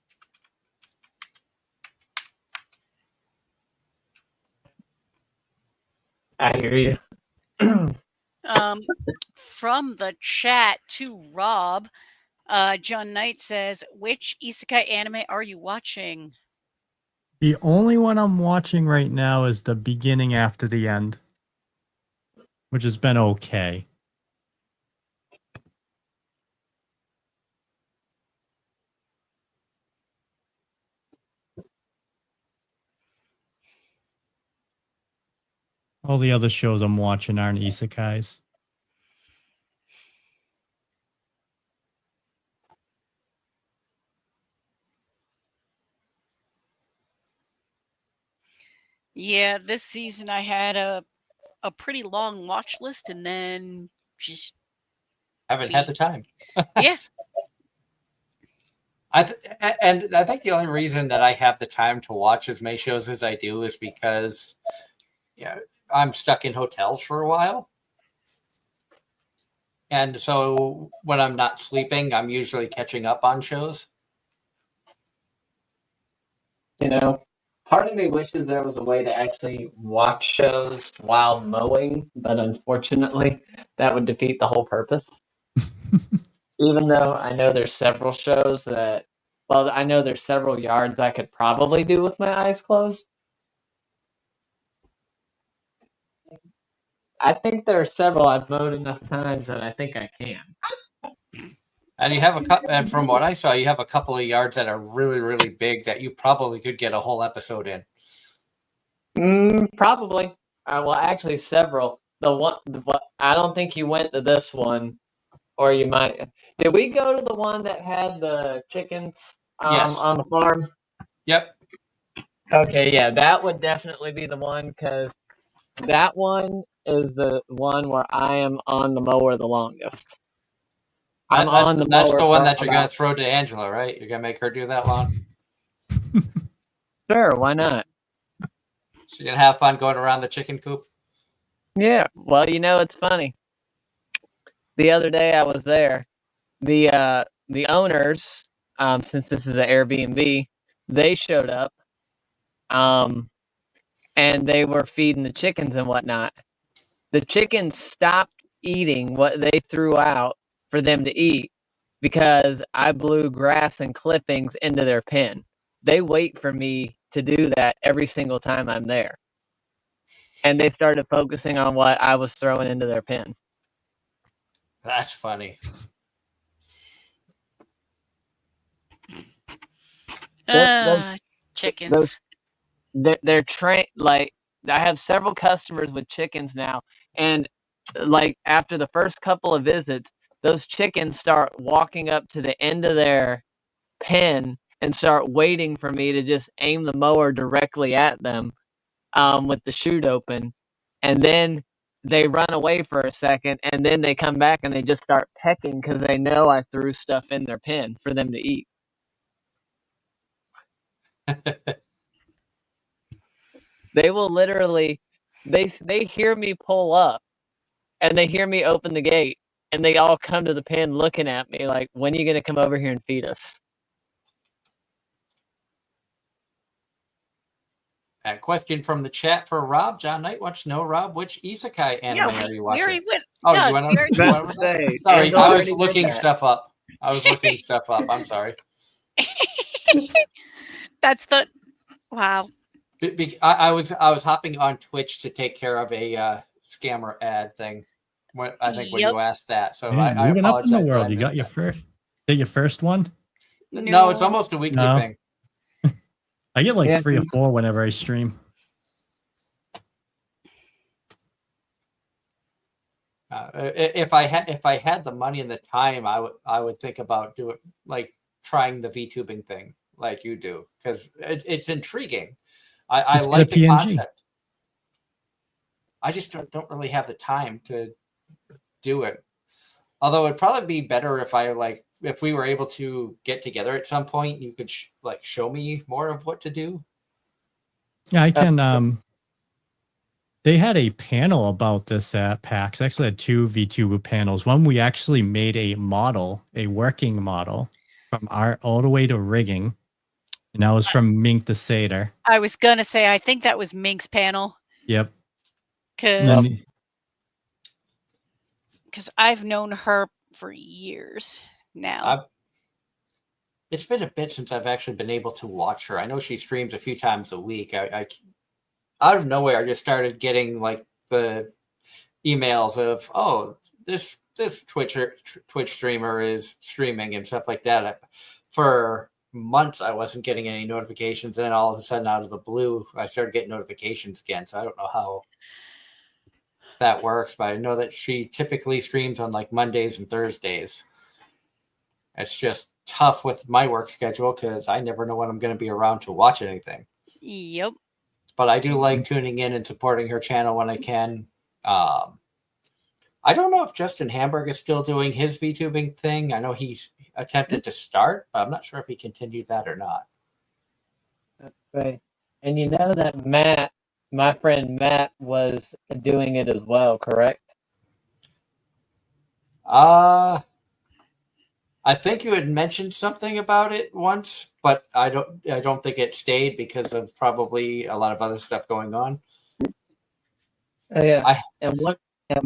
I hear you. From the chat to Rob, John Knight says, which isekai anime are you watching? The only one I'm watching right now is the beginning after the end, which has been okay. All the other shows I'm watching aren't isekais. Yeah, this season I had a pretty long watch list, and then just haven't had the time. Yeah. And I think the only reason that I have the time to watch as many shows as I do is because I'm stuck in hotels for a while. And so when I'm not sleeping, I'm usually catching up on shows. You know, part of me wishes there was a way to actually watch shows while mowing, but unfortunately, that would defeat the whole purpose. Even though I know there's several shows I know there's several yards I could probably do with my eyes closed. I think there are several I've mowed enough times that I think I can. And you have and from what I saw, you have a couple of yards that are really, really big that you probably could get a whole episode in. Probably. Well, actually, several. I don't think you went to this one, or you might. Did we go to the one that had the chickens Yes. on the farm? Yep. Okay, yeah, that would definitely be the one because that one is the one where I am on the mower the longest. That's the one that you're going to throw to Angela, right? You're going to make her do that long? Sure, why not? She's going to have fun going around the chicken coop? Yeah, well, it's funny. The other day I was there. The owners, since this is an Airbnb, they showed up, and they were feeding the chickens and whatnot. The chickens stopped eating what they threw out for them to eat because I blew grass and clippings into their pen. They wait for me to do that every single time I'm there. And they started focusing on what I was throwing into their pen. That's funny. Chickens. They're trained. I have several customers with chickens now, and after the first couple of visits, those chickens start walking up to the end of their pen and start waiting for me to just aim the mower directly at them, with the chute open, and then they run away for a second, and then they come back and they just start pecking because they know I threw stuff in their pen for them to eat. They will literally, they hear me pull up, and they hear me open the gate, and they all come to the pen looking at me like, when are you going to come over here and feed us? A question from the chat for Rob. John Knight wants to know, Rob, which isekai anime are you we already watching? went. Oh, Doug, you want we already- to? About to say, Sorry, Angela I was already did looking that. stuff up. I'm sorry. That's the wow. I was hopping on Twitch to take care of a scammer ad thing. When Yep. you asked that, so Man, I moving up in the apologize that I world. You got missed your that. first. Get your first one. No, it's almost a weekly No. thing. I get like Yeah, 3 or 4 whenever I stream. If I had the money and the time, I would think about doing like trying the VTubing thing like you do, because it's intriguing. I Just get like a the PNG. concept. I just don't really have the time to do it. Although it'd probably be better if we were able to get together at some point. You could show me more of what to do. Yeah, I can. They had a panel about this at PAX. Actually, had 2 VTuber panels. One, we actually made a model, a working model, from art all the way to rigging, and that was from Mink the Satyr. I was gonna say, I think that was Mink's panel Yep. because And I've known her for years now. It's been a bit since I've actually been able to watch her. I know she streams a few times a week. I out of nowhere, I just started getting like the emails of, oh, this Twitch streamer is streaming and stuff like that. For months, I wasn't getting any notifications, and then all of a sudden, out of the blue, I started getting notifications again. So I don't know how that works, but I know that she typically streams on like Mondays and Thursdays. It's just tough with my work schedule because I never know when I'm going to be around to watch anything. Yep. But I do like tuning in and supporting her channel when I can. I don't know if Justin Hamburg is still doing his VTubing thing. I know he's attempted to start, but I'm not sure if he continued that or not. That's right. And you know that Matt, my friend Matt, was doing it as well, correct? I think you had mentioned something about it once, but I don't think it stayed because of probably a lot of other stuff going on. Oh yeah. And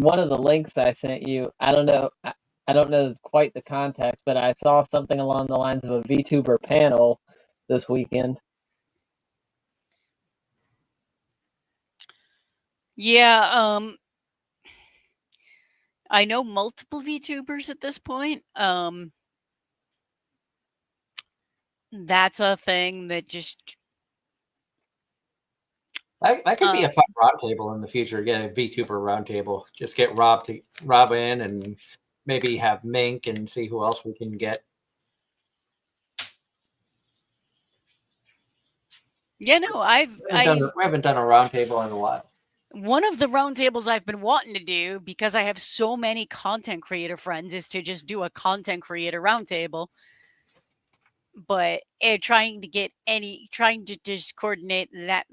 one of the links I sent you, I don't know quite the context, but I saw something along the lines of a VTuber panel this weekend. Yeah. I know multiple VTubers at this point. That's a thing that just That could be a fun roundtable in the future. Get a VTuber roundtable. Just get Rob in, and maybe have Mink and see who else we can get. Yeah, no, We haven't done a roundtable in a while. One of the roundtables I've been wanting to do, because I have so many content creator friends, is to just do a content creator roundtable. But trying to just coordinate that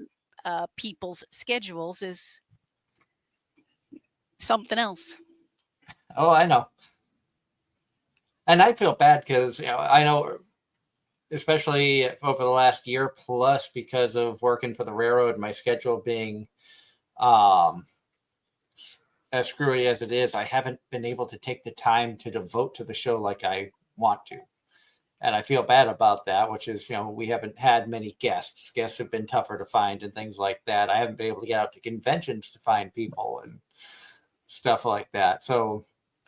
people's schedules is something else. Oh, I know. And I feel bad because I know, especially over the last year plus, because of working for the railroad, my schedule being as screwy as it is, I haven't been able to take the time to devote to the show like I want to. And I feel bad about that, which is, we haven't had many guests. Guests have been tougher to find and things like that. I haven't been able to get out to conventions to find people and stuff like that. So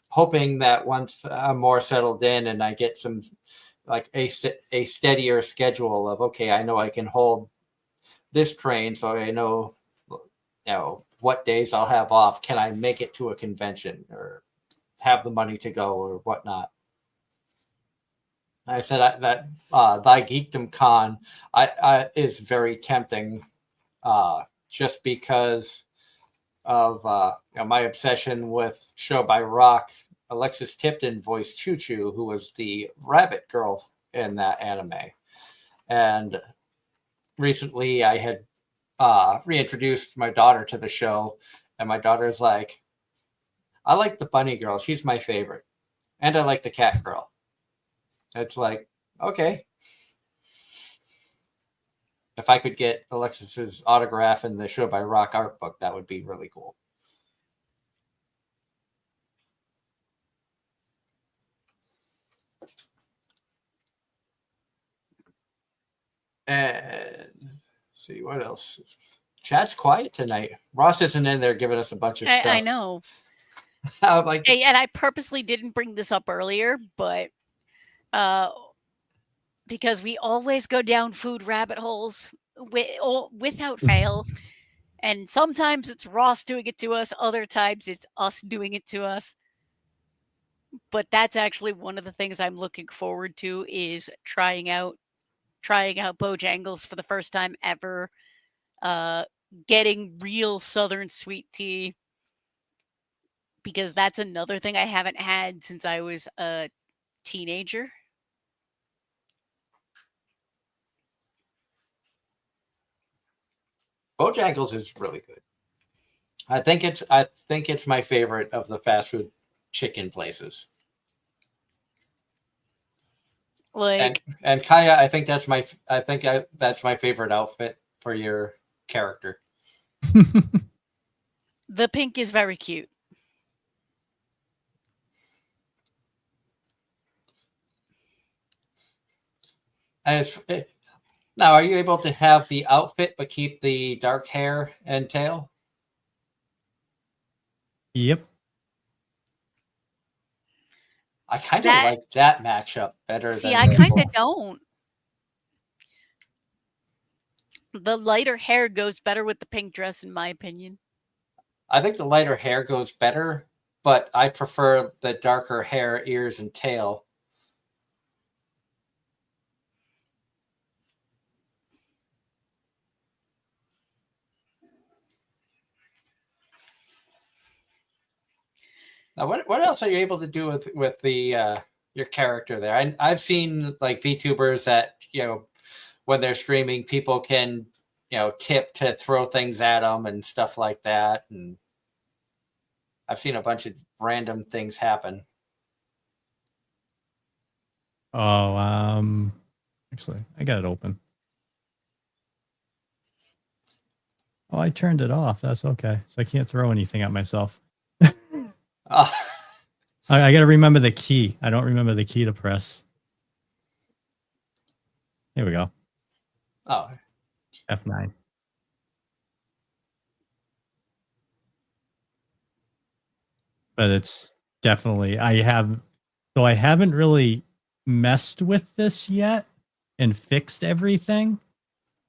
hoping that once I'm more settled in and I get some, like a steadier schedule of, okay, I know I can hold this train, so I know, what days I'll have off. Can I make it to a convention or have the money to go or whatnot? I said that Thy Geekdom Con is very tempting, just because of my obsession with Show by Rock. Alexis Tipton voiced Choo Choo, who was the rabbit girl in that anime. And recently I had reintroduced my daughter to the show, and my daughter's like, I like the bunny girl. She's my favorite. And I like the cat girl. It's like, okay. if I could get Alexis's autograph in the Show by Rock art book, that would be really cool. And see what else. Chat's quiet tonight. Ross isn't in there giving us a bunch of stuff. I know. I'm like, And I purposely didn't bring this up earlier, but because we always go down food rabbit holes without fail. And sometimes it's Ross doing it to us, other times it's us doing it to us. But that's actually one of the things I'm looking forward to is trying out Bojangles for the first time ever, getting real Southern sweet tea, because that's another thing I haven't had since I was a teenager. Bojangles is really good. I think it's my favorite of the fast food chicken places. Like, and Kaya, I think that's my favorite outfit for your character. the pink is very cute. And now, are you able to have the outfit but keep the dark hair and tail? Yep. I kind of like that matchup better. See, I kind of don't. The lighter hair goes better with the pink dress, in my opinion. I think the lighter hair goes better, but I prefer the darker hair, ears, and tail. Now, what else are you able to do with the your character there? I've seen like VTubers that, when they're streaming, people can, tip to throw things at them and stuff like that, and I've seen a bunch of random things happen. Oh, actually, I got it open. Oh, I turned it off. That's okay. So I can't throw anything at myself. I got to remember the key. I don't remember the key to press. Here we go. Oh. F9. But it's definitely, I haven't really messed with this yet and fixed everything.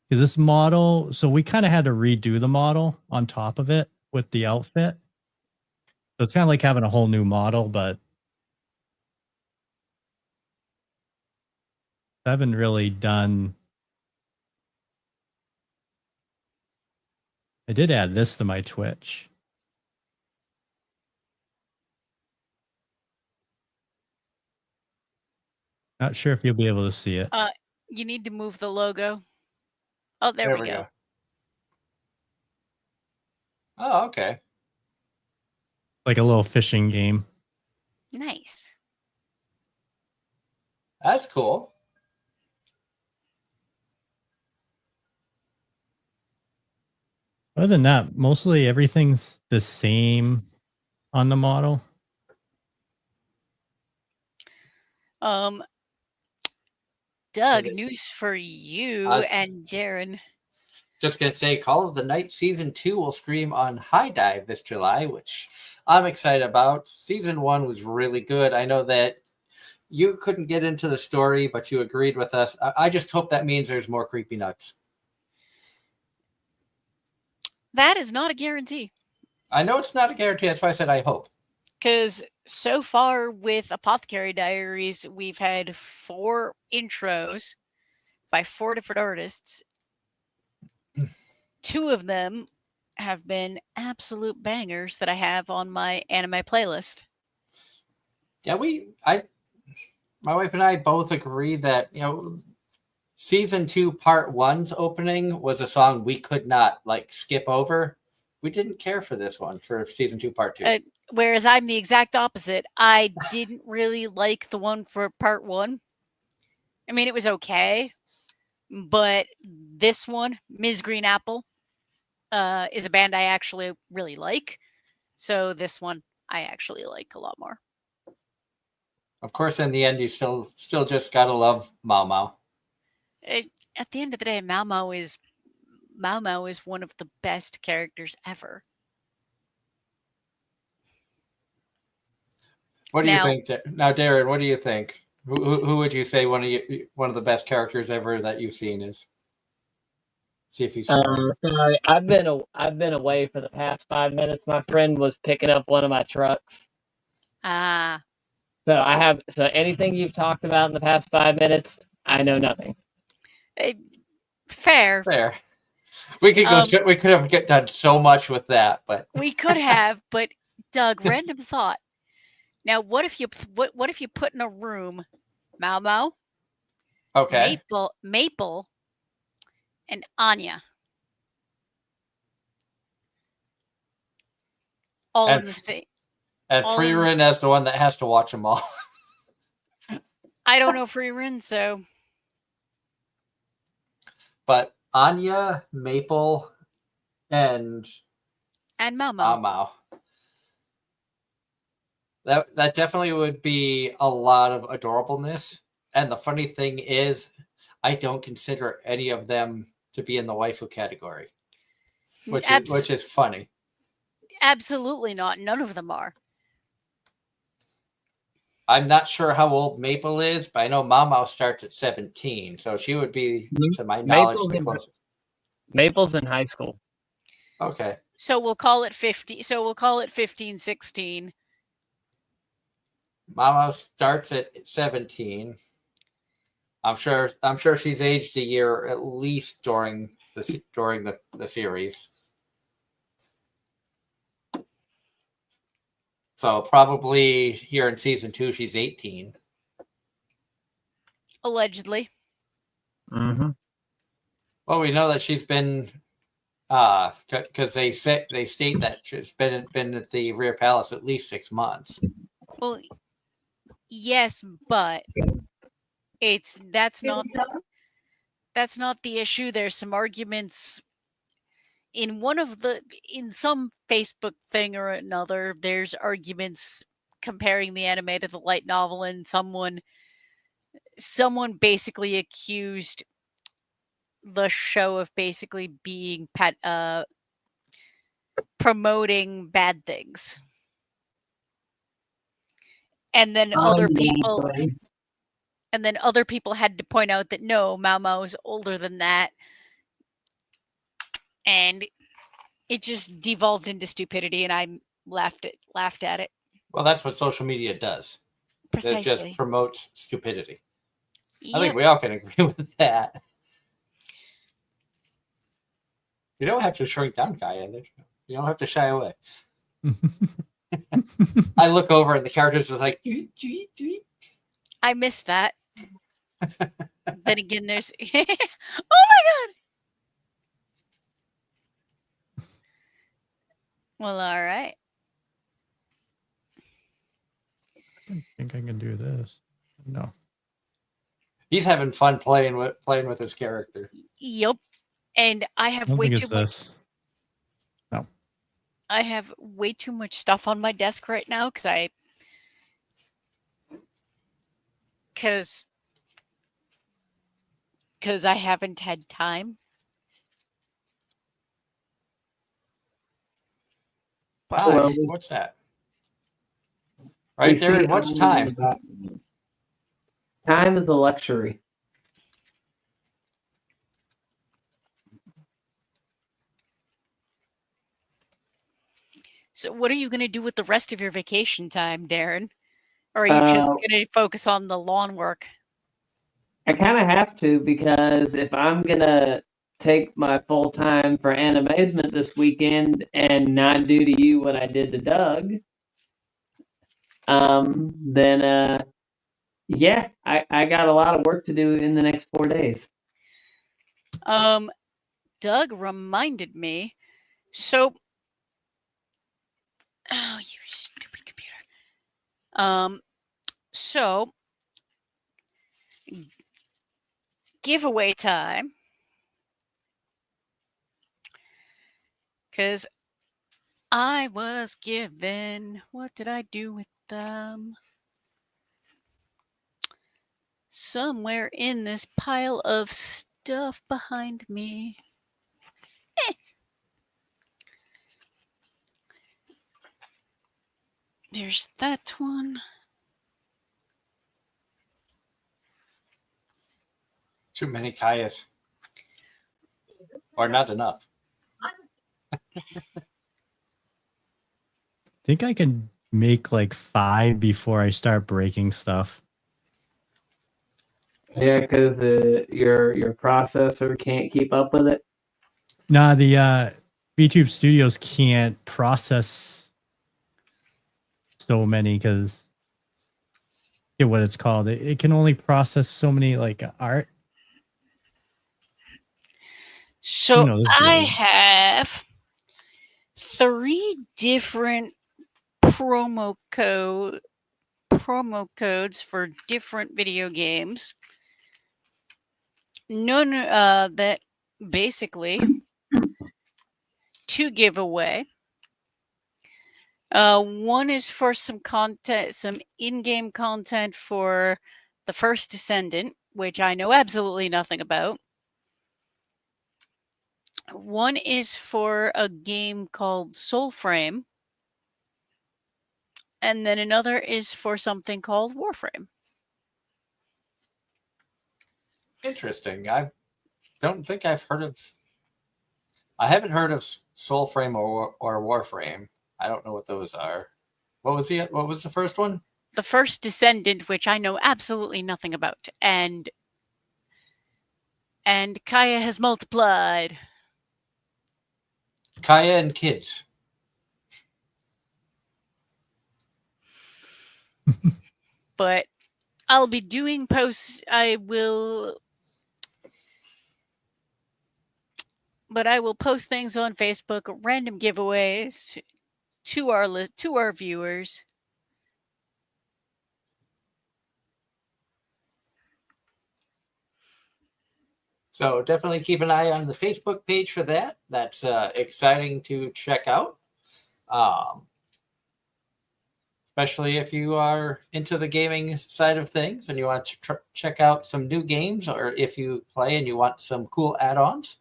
Because this model, so we kind of had to redo the model on top of it with the outfit. So it's kind of like having a whole new model, but I haven't really done. I did add this to my Twitch. Not sure if you'll be able to see it. You need to move the logo. Oh, there we go. Oh, okay. Like a little fishing game. Nice. That's cool. Other than that, mostly everything's the same on the model. Doug, news for you and Darren. Just gonna say, Call of the Night Season 2 will stream on High Dive this July, which I'm excited about. Season 1 was really good. I know that you couldn't get into the story, but you agreed with us. I just hope that means there's more creepy nuts. That is not a guarantee. I know it's not a guarantee. That's why I said I hope. Because so far with Apothecary Diaries, we've had 4 intros by 4 different artists. 2 of them have been absolute bangers that I have on my anime playlist. Yeah, my wife and I both agree that, Season 2 Part 1's opening was a song we could not skip over. We didn't care for this one for Season 2 Part 2. Whereas I'm the exact opposite. I didn't really like the one for Part 1. I mean, it was okay, But this one, Ms. Green Apple, is a band I actually really like. So this one I actually like a lot more. Of course, in the end, you still just gotta love Mau Mau. At the end of the day, Mau Mau is one of the best characters ever. What do you Now- think? Now, Darren, what do you think? Who would you say one of the best characters ever that you've seen is? See if he's Sorry, I've been away for the past 5 minutes. My friend was picking up one of my trucks. So anything you've talked about in the past 5 minutes, I know nothing. Fair. Fair. We could go. We could have done so much with that, but We could have, but Doug, random thought. Now, what if you put in a room Mau Mau, okay. Maple, and Anya, all in the same. And Freerin as the one that has to watch them all. I don't know Freerin, so. But Anya, Maple, and Mau Mau. Mau. That definitely would be a lot of adorableness. And the funny thing is, I don't consider any of them to be in the waifu category, which is funny. Absolutely not. None of them are. I'm not sure how old Maple is, but I know Mau Mau starts at 17, so she would be, to my knowledge, the closest. Maple's in high school. Okay. So we'll call it 50. So we'll call it 15, 16. Mau Mau starts at 17. I'm sure she's aged a year at least during the series. So probably here in season 2, she's 18. Allegedly. Mm-hmm. Well, we know that she's been, because they state that she's been at the Rear Palace at least 6 months. Well, yes, but that's not the issue. There's some arguments in some Facebook thing or another. There's arguments comparing the anime to the light novel, and someone basically accused the show of basically being promoting bad things. And then other people had to point out that no, Mau Mau is older than that. And it just devolved into stupidity, and I laughed at it. Well, that's what social media does. Precisely. It just promotes stupidity. Yep. I think we all can agree with that. You don't have to shrink down, Kaya. You don't have to shy away. I look over and the characters are like, I missed that. Then again, there's oh my god. Well, all right. I think I can do this. No. He's having fun playing with his character. Yep. And I have way too much. No. I have way too much stuff on my desk right now because I haven't had time. But what's that? Right there. What's time? Time is a luxury. So what are you going to do with the rest of your vacation time, Darren? Or are you just going to focus on the lawn work? I kind of have to, because if I'm going to take my full time for Anime-Zing this weekend and not do to you what I did to Doug, then yeah, I got a lot of work to do in the next 4 days. Doug reminded me. So, oh, you stupid computer. So giveaway time. Because I was given, what did I do with them? Somewhere in this pile of stuff behind me. There's that one. Too many Kayas. Or not enough. think I can make like 5 before I start breaking stuff. Yeah, because your processor can't keep up with it. Nah, the VTube Studios can't process so many because what it's called. It can only process so many like art. So this I game. have 3 different promo codes for different video games. None that basically to give away. One is for some content, some in-game content for the first Descendant, which I know absolutely nothing about. One is for a game called Soulframe. And then another is for something called Warframe. Interesting. I don't think I've heard of. I haven't heard of Soulframe or Warframe. I don't know what those are. What was the first one? The first Descendant, which I know absolutely nothing about, and Kaya has multiplied. Kaya and kids. But I'll be doing posts. I will post things on Facebook, random giveaways to our viewers. So definitely keep an eye on the Facebook page for that. That's exciting to check out. Especially if you are into the gaming side of things and you want to check out some new games, or if you play and you want some cool add-ons.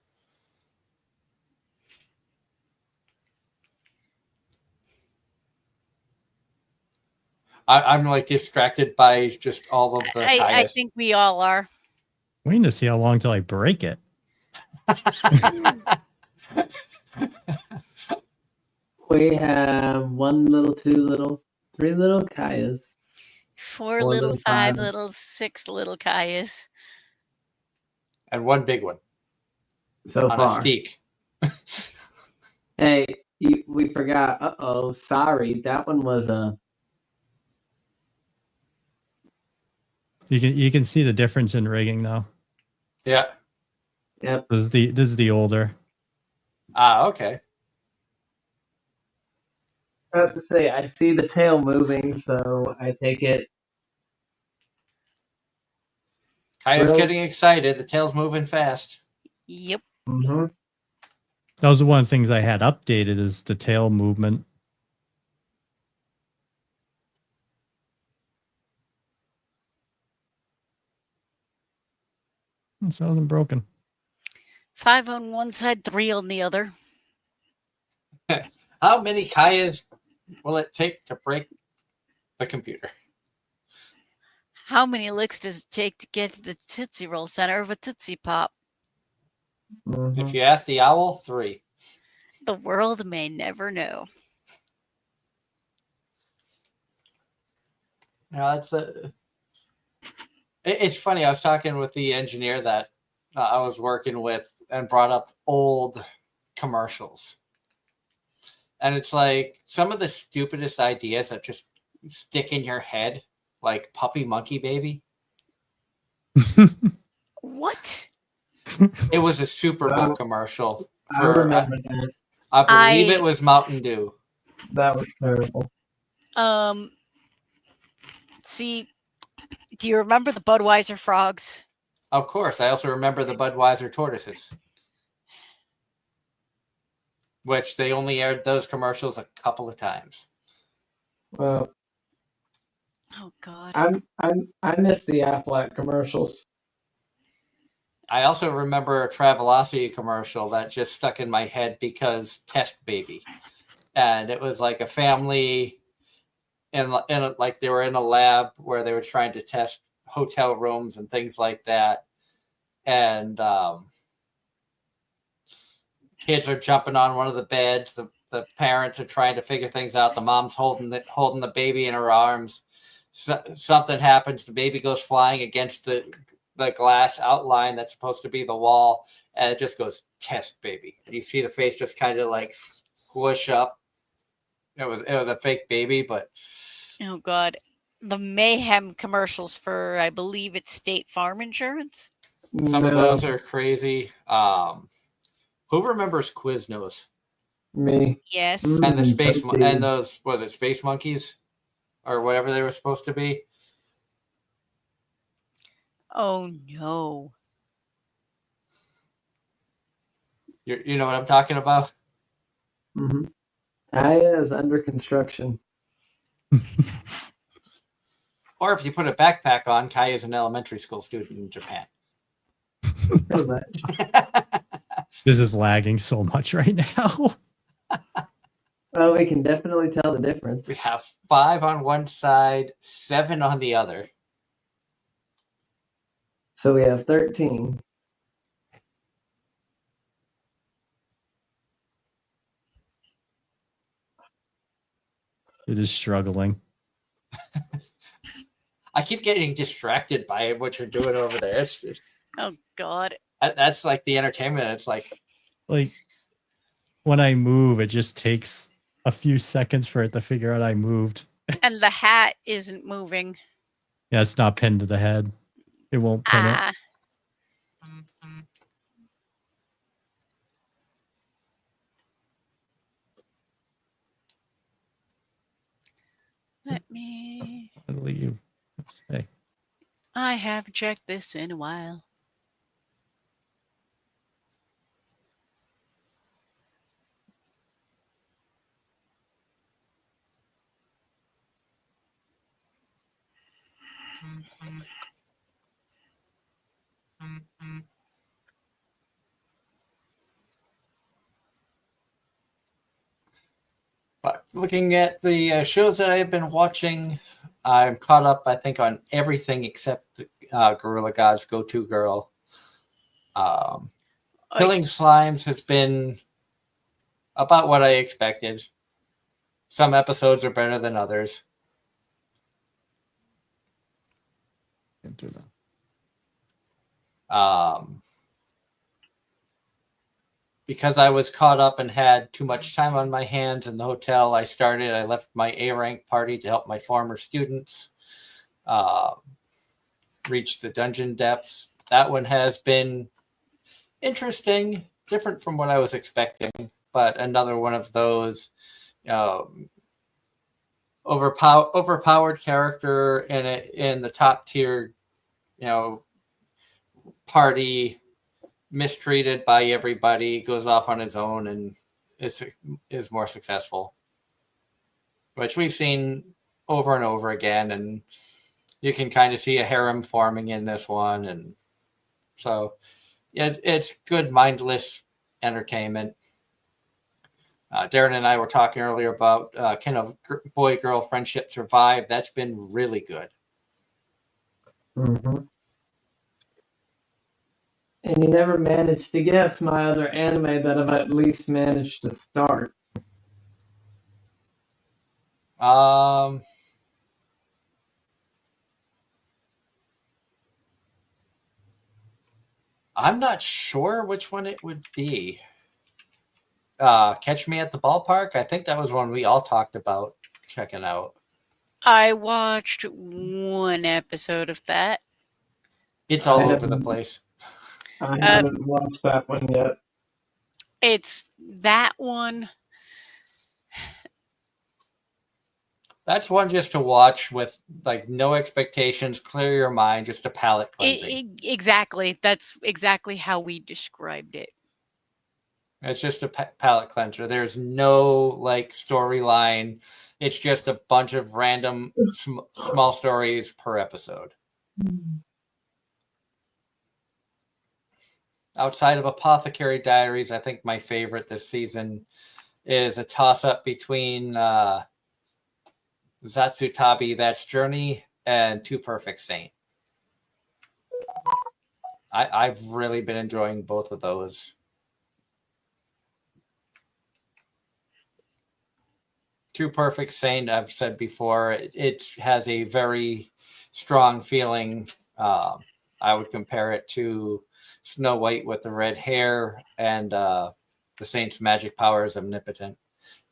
I'm like distracted by just all of the I think we all are. Waiting to see how long till I break it. We have 1 little, 2 little, 3 little Kayas. 4 little, 5 little, 6 little Kayas. And 1 big one. So on far. A steak. Hey, we forgot. Uh-oh, sorry. That one was a... You can see the difference in rigging now. Yeah. Yep. This is the older. Okay. I have to say, I see the tail moving, so I take it. Kaya's getting excited. The tail's moving fast. Yep. Mm-hmm. That was one of the things I had updated is the tail movement. So it wasn't broken. 5 on one side, 3 on the other. How many Kayas will it take to break the computer? How many licks does it take to get to the Tootsie Roll center of a Tootsie Pop? Mm-hmm. If you ask the owl, 3. The world may never know. No, it's funny. I was talking with the engineer that I was working with and brought up old commercials. And it's like some of the stupidest ideas that just stick in your head, like Puppy Monkey Baby. What? It was a Super Bowl commercial. I remember that. I believe it was Mountain Dew. That was terrible. See, do you remember the Budweiser frogs? Of course, I also remember the Budweiser tortoises, which they only aired those commercials a couple of times. Well, Oh God. I miss the Aflac commercials. I also remember a Travelocity commercial that just stuck in my head because Test Baby, and it was like a family, and like they were in a lab where they were trying to test hotel rooms and things like that, and kids are jumping on one of the beds. The parents are trying to figure things out. The mom's holding the baby in her arms. Something happens. The baby goes flying against the glass outline that's supposed to be the wall, and it just goes Test Baby. And you see the face just kind of like squish up. It was a fake baby, but Oh God. The mayhem commercials for, I believe it's State Farm Insurance. some of No, those are crazy. Who remembers Quiznos me. Yes. and the Toasty. and those, was it Space Monkeys or whatever they were supposed to be? Oh no. You know what I'm talking about? Mm-hmm. Aya is under construction. Or if you put a backpack on, Kai is an elementary school student in Japan. Pretty much. This is lagging so much right now. Well, we can definitely tell the difference. We have 5 on one side, 7 on the other. So we have 13. It is struggling. I keep getting distracted by what you're doing over there. It's Oh God. that's like the entertainment. It's like When I move, it just takes a few seconds for it to figure out I moved. And the hat isn't moving. Yeah, it's not pinned to the head. It won't pin it. Ah. Let me. I'll let you say. I haven't checked this in a while. But looking at the shows that I've been watching, I'm caught up, I think, on everything except Gorilla God's Go-To Girl. Killing Slimes has been about what I expected. Some episodes are better than others. Can't do that. Because I was caught up and had too much time on my hands in the hotel I left my A rank party to help my former students reach the dungeon depths. That one has been interesting, different from what I was expecting, but another one of those overpowered character in the top tier, party, mistreated by everybody, goes off on his own and is more successful, which we've seen over and over again. And you can kind of see a harem forming in this one. And so it's good, mindless entertainment. Darren and I were talking earlier about can a boy-girl friendship survive? That's been really good. Mm-hmm. And you never managed to guess my other anime that I've at least managed to start. I'm not sure which one it would be. Catch Me at the Ballpark. I think that was one we all talked about checking out. I watched one episode of that. It's all over the place. I haven't watched that one yet. It's that one. That's one just to watch with like no expectations, clear your mind, just a palate cleansing. Exactly. That's exactly how we described it. It's just a palate cleanser. There's no like storyline. It's just a bunch of random small stories per episode. Outside of Apothecary Diaries, I think my favorite this season is a toss-up between Zatsutabi, That's Journey, and Two Perfect Saint. I've really been enjoying both of those. Two Perfect Saint, I've said before, it has a very strong feeling. I would compare it to Snow White with the red hair and the Saint's magic power is omnipotent.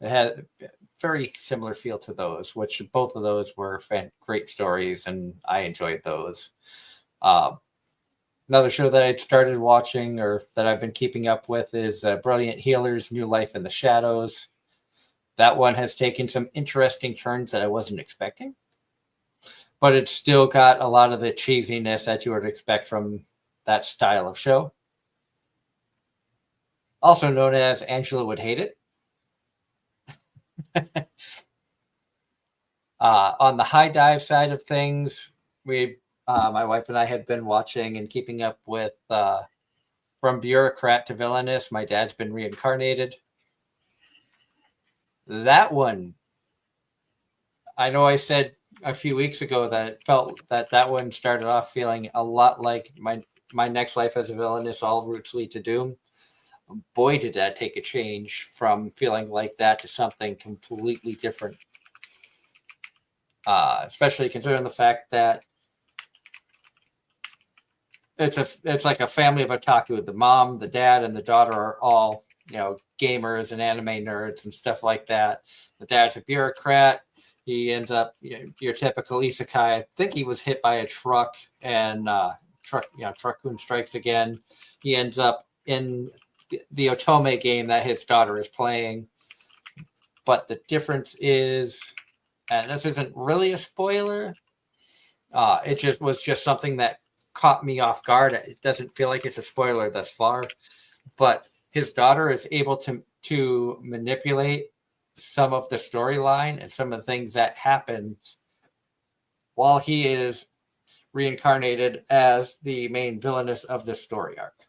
It had a very similar feel to those, which both of those were great stories, and I enjoyed those. Another show that I'd started watching or that I've been keeping up with is Brilliant Healers, New Life in the Shadows. That one has taken some interesting turns that I wasn't expecting, but it's still got a lot of the cheesiness that you would expect from that style of show. Also known as Angela Would Hate It. On the high dive side of things, my wife and I had been watching and keeping up with From Bureaucrat to Villainous. My dad's been reincarnated. That one, I know I said a few weeks ago that it felt that one started off feeling a lot like my next life as a villainess, All Routes Lead to Doom. Boy, did that take a change from feeling like that to something completely different. Especially considering the fact that it's like a family of otaku. The mom, the dad, and the daughter are all gamers and anime nerds and stuff like that. The dad's a bureaucrat. He ends up your typical isekai. I think he was hit by a truck and Truckun Strikes Again. He ends up in the Otome game that his daughter is playing. But the difference is, and this isn't really a spoiler, it was just something that caught me off guard. It doesn't feel like it's a spoiler thus far, but his daughter is able to manipulate some of the storyline and some of the things that happens while he is reincarnated as the main villainess of this story arc.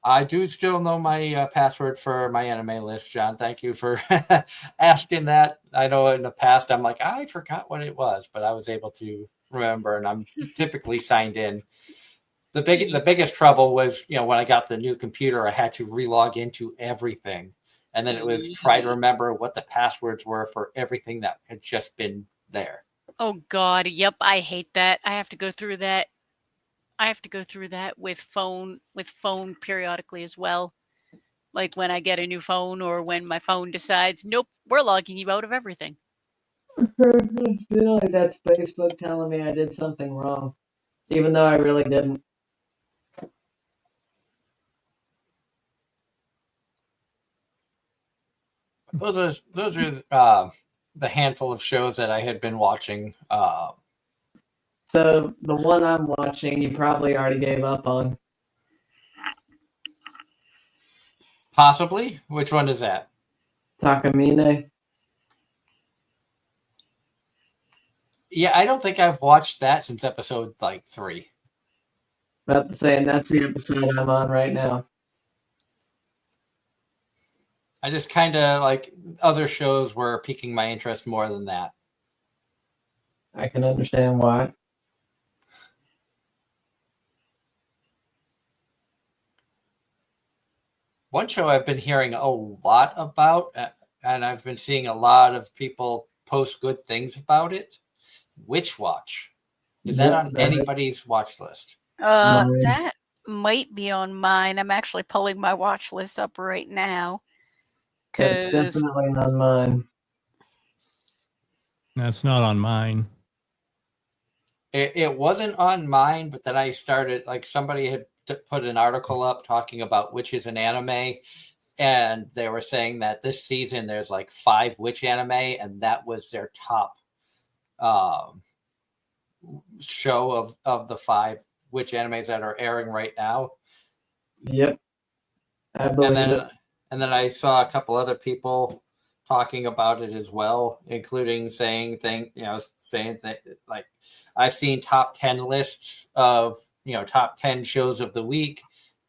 I do still know my password for my anime list, John. Thank you for asking that. I know in the past I'm like, I forgot what it was, but I was able to remember, and I'm typically signed in. The biggest trouble was, when I got the new computer, I had to relog into everything. And then it was try to remember what the passwords were for everything that had just been there. Oh God, yep, I hate that. I have to go through that. with phone periodically as well. Like when I get a new phone or when my phone decides, nope, we're logging you out of everything. Like that's Facebook telling me I did something wrong, even though I really didn't. Those are the handful of shows that I had been watching. So the one I'm watching, you probably already gave up on. Possibly. Which one is that? Takamine. Yeah, I don't think I've watched that since episode 3. About to say, and that's the episode I'm on right now. I just kind of like other shows were piquing my interest more than that. I can understand why. One show I've been hearing a lot about, and I've been seeing a lot of people post good things about it, Witch Watch. Is that on anybody's watch list? That might be on mine. I'm actually pulling my watch list up right now. That's definitely on mine. That's not on mine. It wasn't on mine, but then I started, like, somebody had put an article up talking about witches in anime, and they were saying that this season there's like 5 witch anime, and that was their top um, show of the 5 witch animes that are airing right now. Yep, I And believe then it. and then I saw a couple other people talking about it as well, including saying that, like, I've seen top 10 lists of, top 10 shows of the week.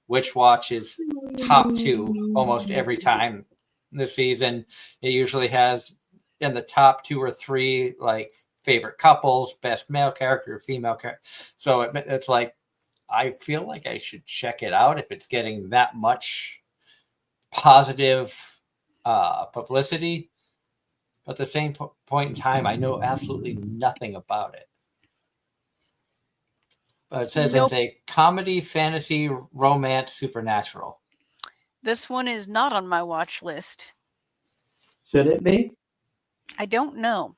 Witch Watch is top 2 almost every time this season. It usually has in the top 2 or 3, like, favorite couples, best male character, female character. So it's like, I feel like I should check it out if it's getting that much positive publicity. But at the same point in time, I know absolutely nothing about it. But it says Nope. it's a comedy, fantasy, romance, supernatural. This one is not on my watch list. Should it be? I don't know.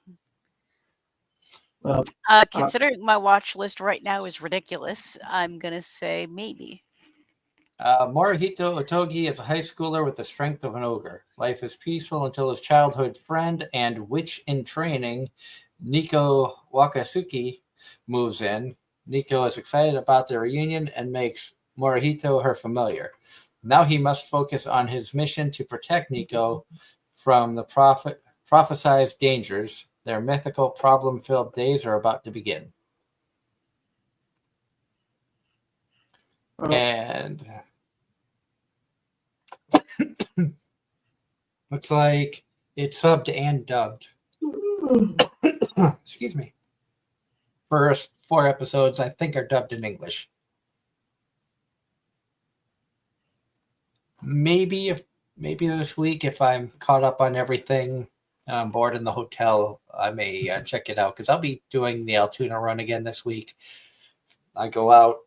Well, Considering my watch list right now is ridiculous, I'm gonna say maybe. Morihito Otogi is a high schooler with the strength of an ogre. Life is peaceful until his childhood friend and witch in training, Nico Wakasuki, moves in. Nico is excited about their reunion and makes Morihito her familiar. Now he must focus on his mission to protect Nico from the prophesized dangers. Their mythical, problem-filled days are about to begin. And looks like it's subbed and dubbed. Excuse me. First 4 episodes, I think, are dubbed in English. Maybe this week, if I'm caught up on everything, I'm bored in the hotel, I may check it out, because I'll be doing the Altoona run again this week. I go out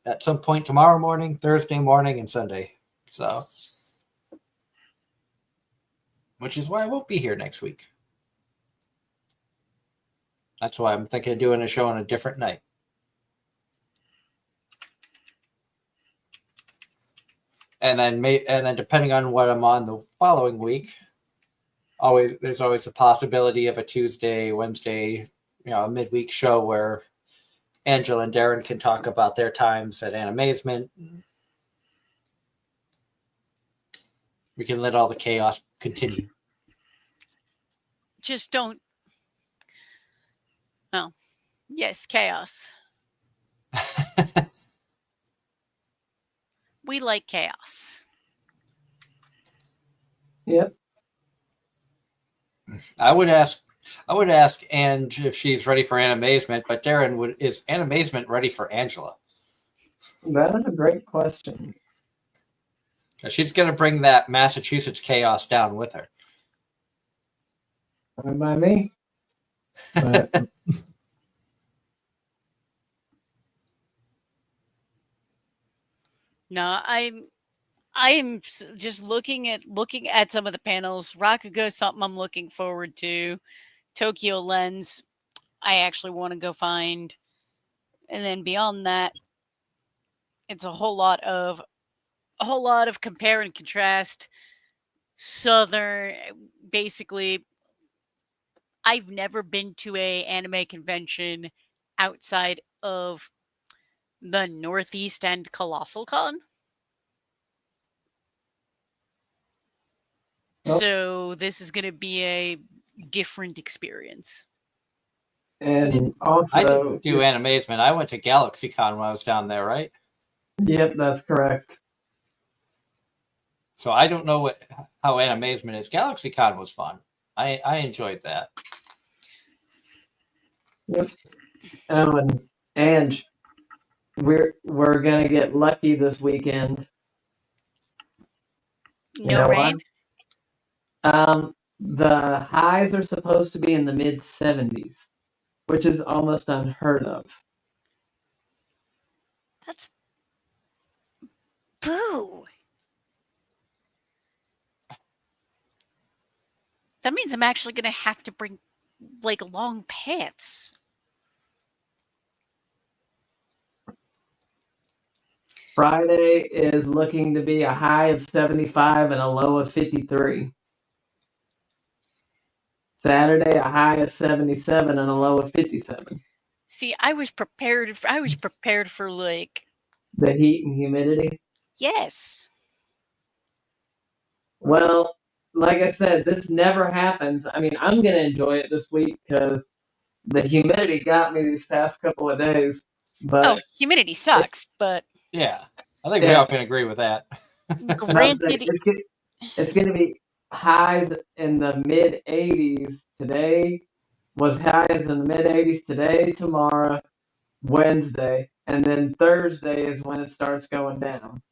at some point tomorrow morning, Thursday morning, and Sunday. So, which is why I won't be here next week. That's why I'm thinking of doing a show on a different night. And then depending on what I'm on the following week, there's always a possibility of a Tuesday, Wednesday, a midweek show where Angela and Darren can talk about their times at Anime-Zing. We can let all the chaos continue. Just don't. Oh, yes, chaos. We like chaos. Yep. I would ask Ange if she's ready for Anime-Zing, but Darren, is Anime-Zing ready for Angela? That is a great question. She's going to bring that Massachusetts chaos down with her. Fine by me. But No, I'm just looking at some of the panels. Rakugo is something I'm looking forward to. Tokyo Lens, I actually want to go find. And then beyond that, it's a whole lot of compare and contrast. Southern, basically, I've never been to a anime convention outside of the Northeast and Colossal Con. Nope. So this is going to be a different experience. and also, I didn't do Anime-Zing. I went to GalaxyCon when I was down there, right? Yep, that's correct. So I don't know how Anime-Zing is. GalaxyCon was fun. I enjoyed that. Yep. And Ange, we're gonna get lucky this weekend. No rain. The highs are supposed to be in the mid 70s, which is almost unheard of. That's boo. That means I'm actually going to have to bring like long pants. Friday is looking to be a high of 75 and a low of 53. Saturday, a high of 77 and a low of 57. See, I was prepared. I was prepared for like The heat and humidity. yes. Well, like I said, this never happens. I mean, I'm going to enjoy it this week because the humidity got me these past couple of days. But Oh, humidity sucks, but Yeah, I think we Yeah. all can agree with that. granted, it's going to be highs in the mid 80s today. Was highs in the mid 80s today, tomorrow, Wednesday, and then Thursday is when it starts going down.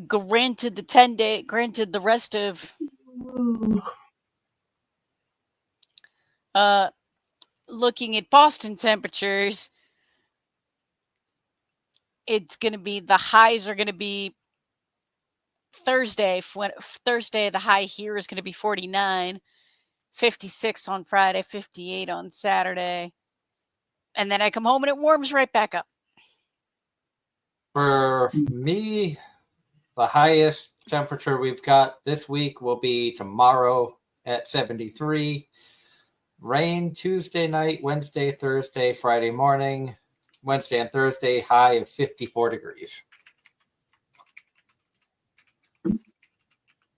granted the 10-day, granted the rest of looking at Boston temperatures, it's going to be the highs are going to be Thursday. Thursday, the high here is going to be 49, 56 on Friday, 58 on Saturday. And then I come home and it warms right back up. For me, the highest temperature we've got this week will be tomorrow at 73. Rain Tuesday night, Wednesday, Thursday, Friday morning. Wednesday and Thursday, high of 54 degrees.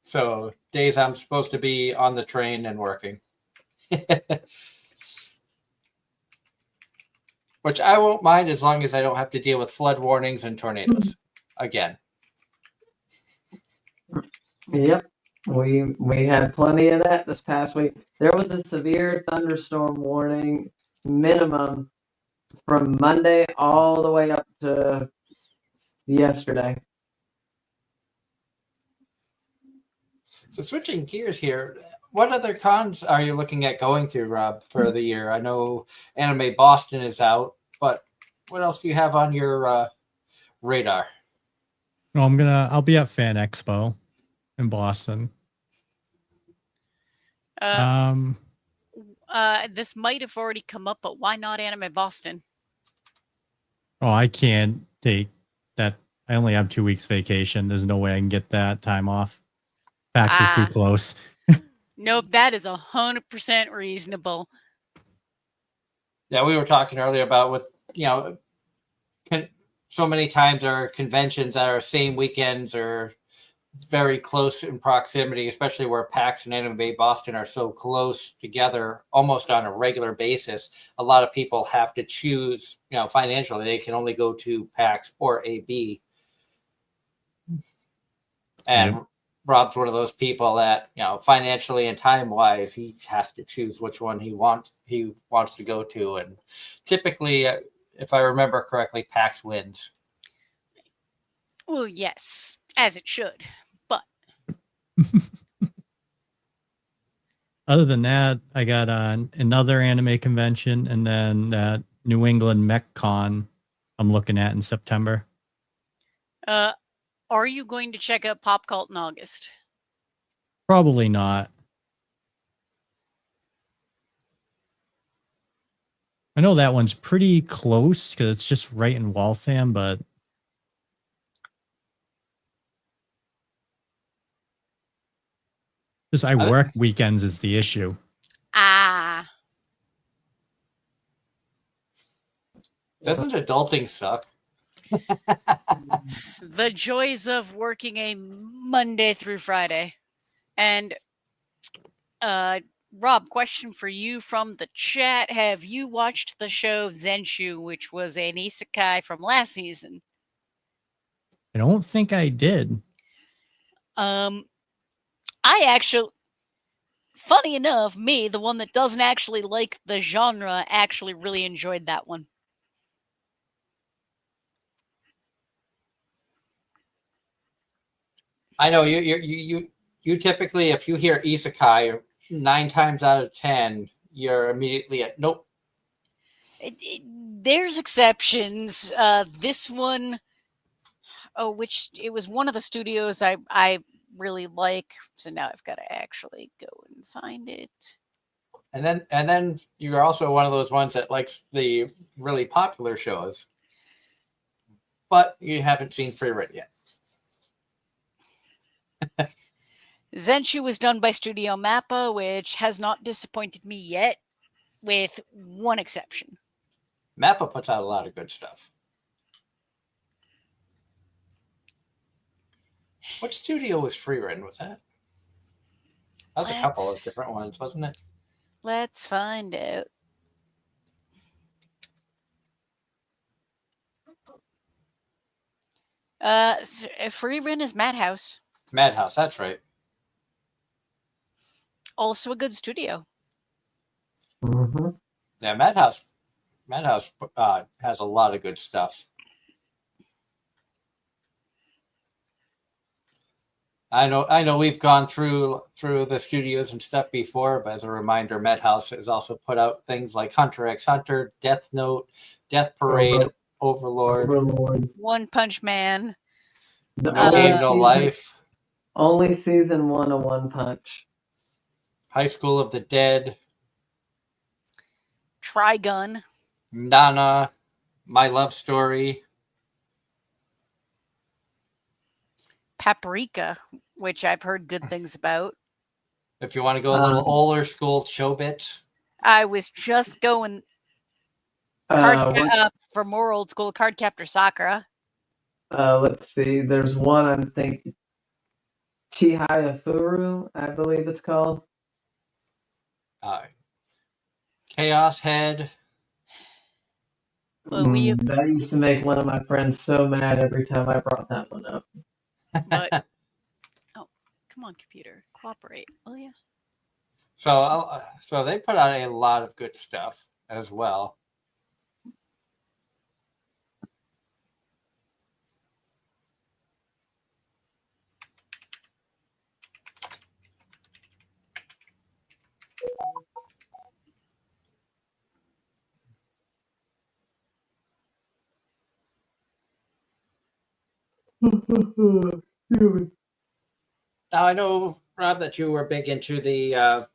So days I'm supposed to be on the train and working. Which I won't mind as long as I don't have to deal with flood warnings and tornadoes again. Yep. We had plenty of that this past week. There was a severe thunderstorm warning minimum from Monday all the way up to yesterday. So switching gears here, what other cons are you looking at going to, Rob, for the year? I know Anime Boston is out, but what else do you have on your radar? No, I'll be at Fan Expo in Boston. This might have already come up, but why not Anime Boston? Oh, I can't take that. I only have 2 weeks vacation. There's no way I can get that time off. PAX is too close. Nope, that is 100% reasonable. Yeah, we were talking earlier about with, so many times our conventions that are same weekends or very close in proximity, especially where PAX and Anime Boston are so close together almost on a regular basis. A lot of people have to choose, financially, they can only go to PAX or AB. And Rob's one of those people that, financially and time wise, he has to choose which one he wants to go to. And typically, if I remember correctly, PAX wins. Well, yes, as it should. But other than that, I got another anime convention and then that New England Mech Con I'm looking at in September. Are you going to check out Pop Cult in August? Probably not. I know that one's pretty close because it's just right in Waltham, but just I work weekends is the issue. Doesn't adulting suck? The joys of working a Monday through Friday. And Rob, question for you from the chat. Have you watched the show Zenshu, which was an isekai from last season? I don't think I did. I actually, funny enough, me, the one that doesn't actually like the genre, actually really enjoyed that one. I know you typically, if you hear isekai 9 times out of 10, you're immediately at nope. There's exceptions. This one, which it was one of the studios I really like. So now I've got to actually go and find it. And then you're also one of those ones that likes the really popular shows, but you haven't seen Free Run yet. Zenshu was done by Studio Mappa, which has not disappointed me yet, with one exception. Mappa puts out a lot of good stuff. What studio was Free Run? Was that? That was a couple of different ones, wasn't it? Let's find out. Free Run is Madhouse. Madhouse, that's right. Also a good studio. Mm-hmm. Yeah, Madhouse has a lot of good stuff. I know we've gone through the studios and stuff before, but as a reminder, Madhouse has also put out things like Hunter x Hunter, Death Note, Death Parade, Overlord, One Punch Man. No Game, No Life, Only season 1 of One Punch. High School of the Dead, Trigun, Nana, My Love Story, Paprika, which I've heard good things about. If you want to go a little older school, Showbits. I was just going for more old school, Cardcaptor Sakura. Let's see. There's one I'm thinking. Chihaya Furu, I believe it's called. Chaos Head. Well, that used to make one of my friends so mad every time I brought that one up. But oh, come on, computer, cooperate, will ya? So they put out a lot of good stuff as well. Now I know, Rob, that you were big into the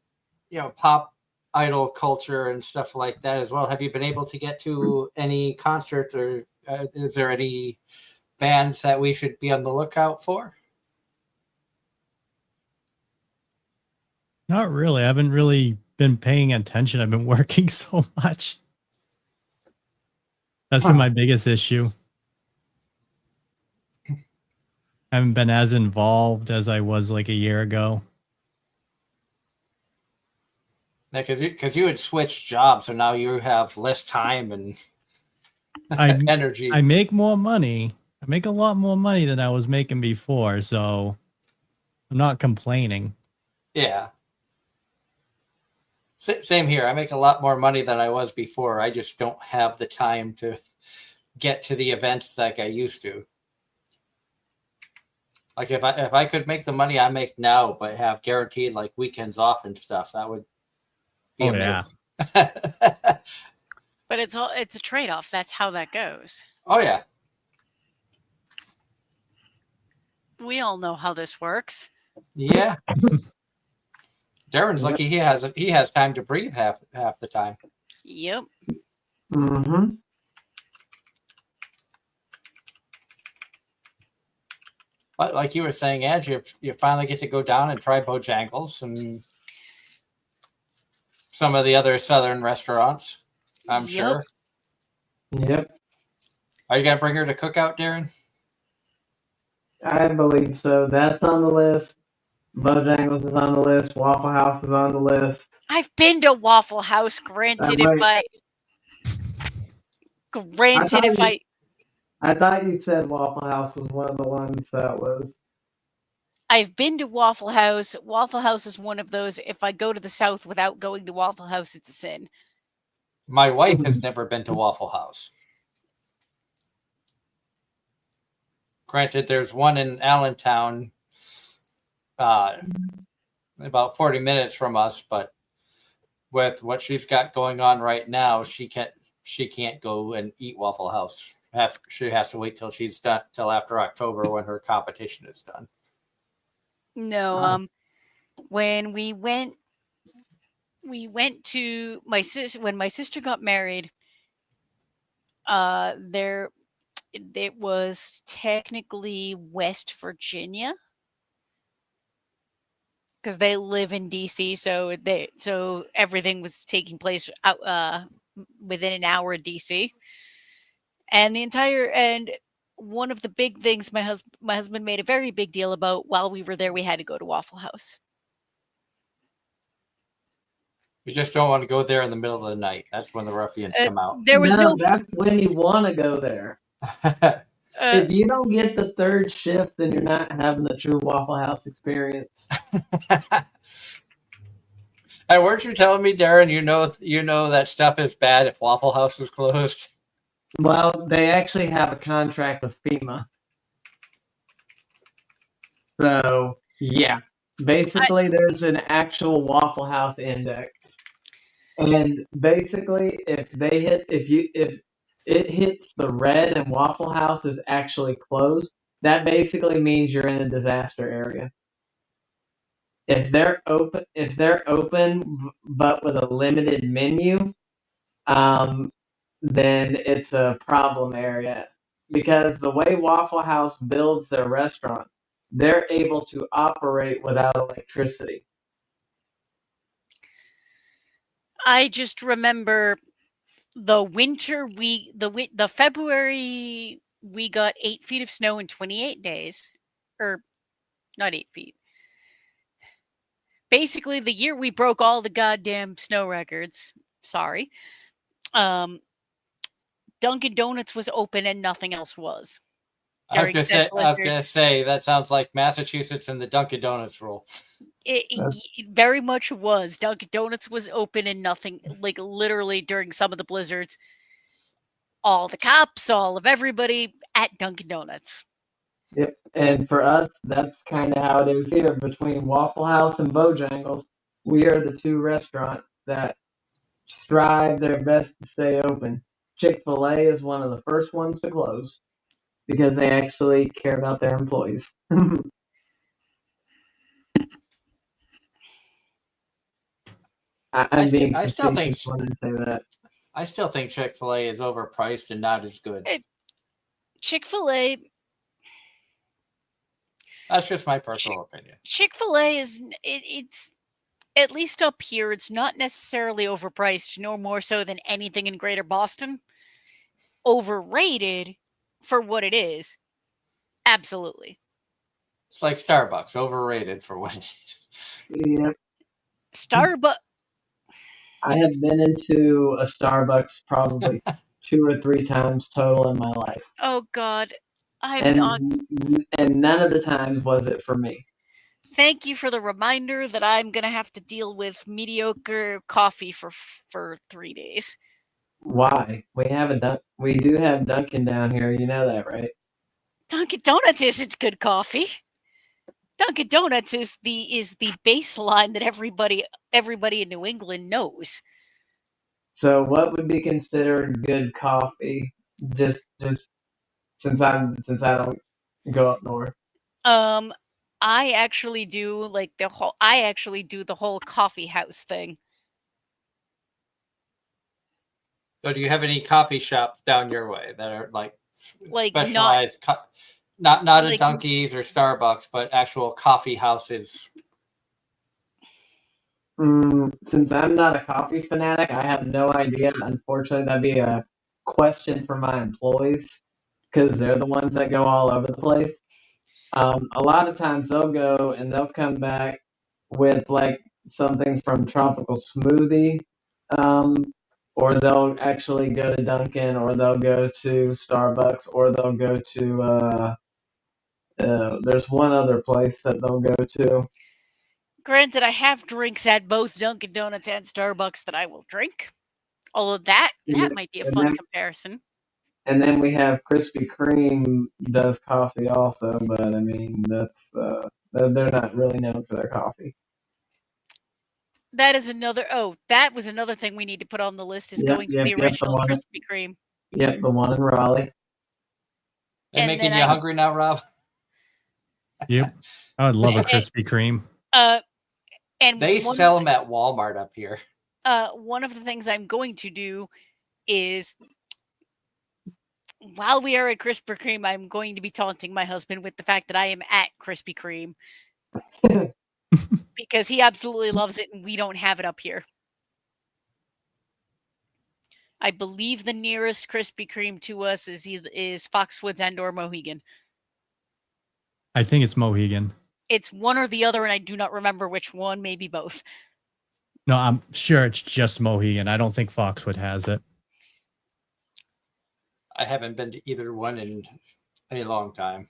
pop idol culture and stuff like that as well. Have you been able to get to any concerts, or is there any bands that we should be on the lookout for? Not really. I haven't really been paying attention. I've been working so much. That's been my biggest issue. I haven't been as involved as I was like a year ago. Yeah, because you had switched jobs, so now you have less time and energy. I make more money. I make a lot more money than I was making before, so I'm not complaining. Yeah. Same here. I make a lot more money than I was before. I just don't have the time to get to the events like I used to. Like if I could make the money I make now, but have guaranteed like weekends off and stuff, that would be amazing. Yeah. But it's a trade-off. That's how that goes. Oh yeah. We all know how this works. Yeah. Darren's lucky he has time to breathe half the time. Yep. Mm-hmm. But like you were saying, Angie, you finally get to go down and try Bojangles and some of the other southern restaurants, I'm sure. Yep. Are you going to bring her to Cookout, Darren? I believe so. That's on the list. Bojangles is on the list. Waffle House is on the list. I've been to Waffle House. Granted, I thought you said Waffle House was one of the ones that was. I've been to Waffle House. Waffle House is one of those. If I go to the South without going to Waffle House, it's a sin. My wife has never been to Waffle House. Granted, there's one in Allentown, about 40 minutes from us, but with what she's got going on right now, she can't go and eat Waffle House. She has to wait till she's done, till after October when her competition is done. No, when we went we went to my sister when my sister got married. There, it was technically West Virginia because they live in DC, so everything was taking place out within an hour of DC, and one of the big things my husband made a very big deal about while we were there, we had to go to Waffle House. You just don't want to go there in the middle of the night. That's when the ruffians come out. There was no. That's when you want to go there. If you don't get the third shift, then you're not having the true Waffle House experience. Hey, weren't you telling me, Darren? You know that stuff is bad if Waffle House is closed. Well, they actually have a contract with FEMA. So yeah, basically, there's an actual Waffle House index, and basically, if it hits the red and Waffle House is actually closed, that basically means you're in a disaster area. If they're open but with a limited menu, then it's a problem area. Because the way Waffle House builds their restaurant, they're able to operate without electricity. I just remember the winter the February we got 8 feet of snow in 28 days, or not 8 feet. Basically, the year we broke all the goddamn snow records. Sorry. Dunkin' Donuts was open and nothing else was. I was gonna say that sounds like Massachusetts and the Dunkin' Donuts rule. It very much was. Dunkin' Donuts was open and nothing, like literally during some of the blizzards. All the cops, all of everybody at Dunkin' Donuts. Yep, and for us, that's kind of how it is here. Between Waffle House and Bojangles, we are the two restaurants that strive their best to stay open. Chick-fil-A is one of the first ones to close because they actually care about their employees. I still think Chick-fil-A is overpriced and not as good. Chick-fil-A. That's just my personal opinion. Chick-fil-A it's at least up here, it's not necessarily overpriced, nor more so than anything in Greater Boston. Overrated for what it is. Absolutely. It's like Starbucks, overrated for what it is. Yep. Starbucks. I have been into a Starbucks probably 2 or 3 times total in my life. Oh God, and none of the times was it for me. Thank you for the reminder that I'm gonna have to deal with mediocre coffee for 3 days. Why? We do have Dunkin' down here. You know that, right? Dunkin' Donuts isn't good coffee. Dunkin' Donuts is the baseline that everybody in New England knows. So, what would be considered good coffee? Just since I don't go up north. I actually do the whole coffee house thing. So, do you have any coffee shops down your way that are like specialized? Not like, a Dunkies or Starbucks, but actual coffee houses. Since I'm not a coffee fanatic, I have no idea. Unfortunately, that'd be a question for my employees because they're the ones that go all over the place. A lot of times they'll go and they'll come back with like something from Tropical Smoothie, or they'll actually go to Dunkin', or they'll go to Starbucks, or they'll go to there's one other place that they'll go to. Granted, I have drinks at both Dunkin' Donuts and Starbucks that I will drink. Although that might be a fun comparison. And then we have Krispy Kreme does coffee also, but I mean that's they're not really known for their coffee. That was another thing we need to put on the list is going to the original Krispy Kreme. Yep, the one in Raleigh. They're making you hungry now, Rob? Yep. I would love a Krispy Kreme. And they sell them at Walmart up here. one of the things I'm going to do is, while we are at Krispy Kreme, I'm going to be taunting my husband with the fact that I am at Krispy Kreme because he absolutely loves it and we don't have it up here. I believe the nearest Krispy Kreme to us is Foxwoods and or Mohegan. I think it's Mohegan. It's one or the other, and I do not remember which one. Maybe both. No, I'm sure it's just Mohegan. I don't think Foxwood has it. I haven't been to either one in a long time.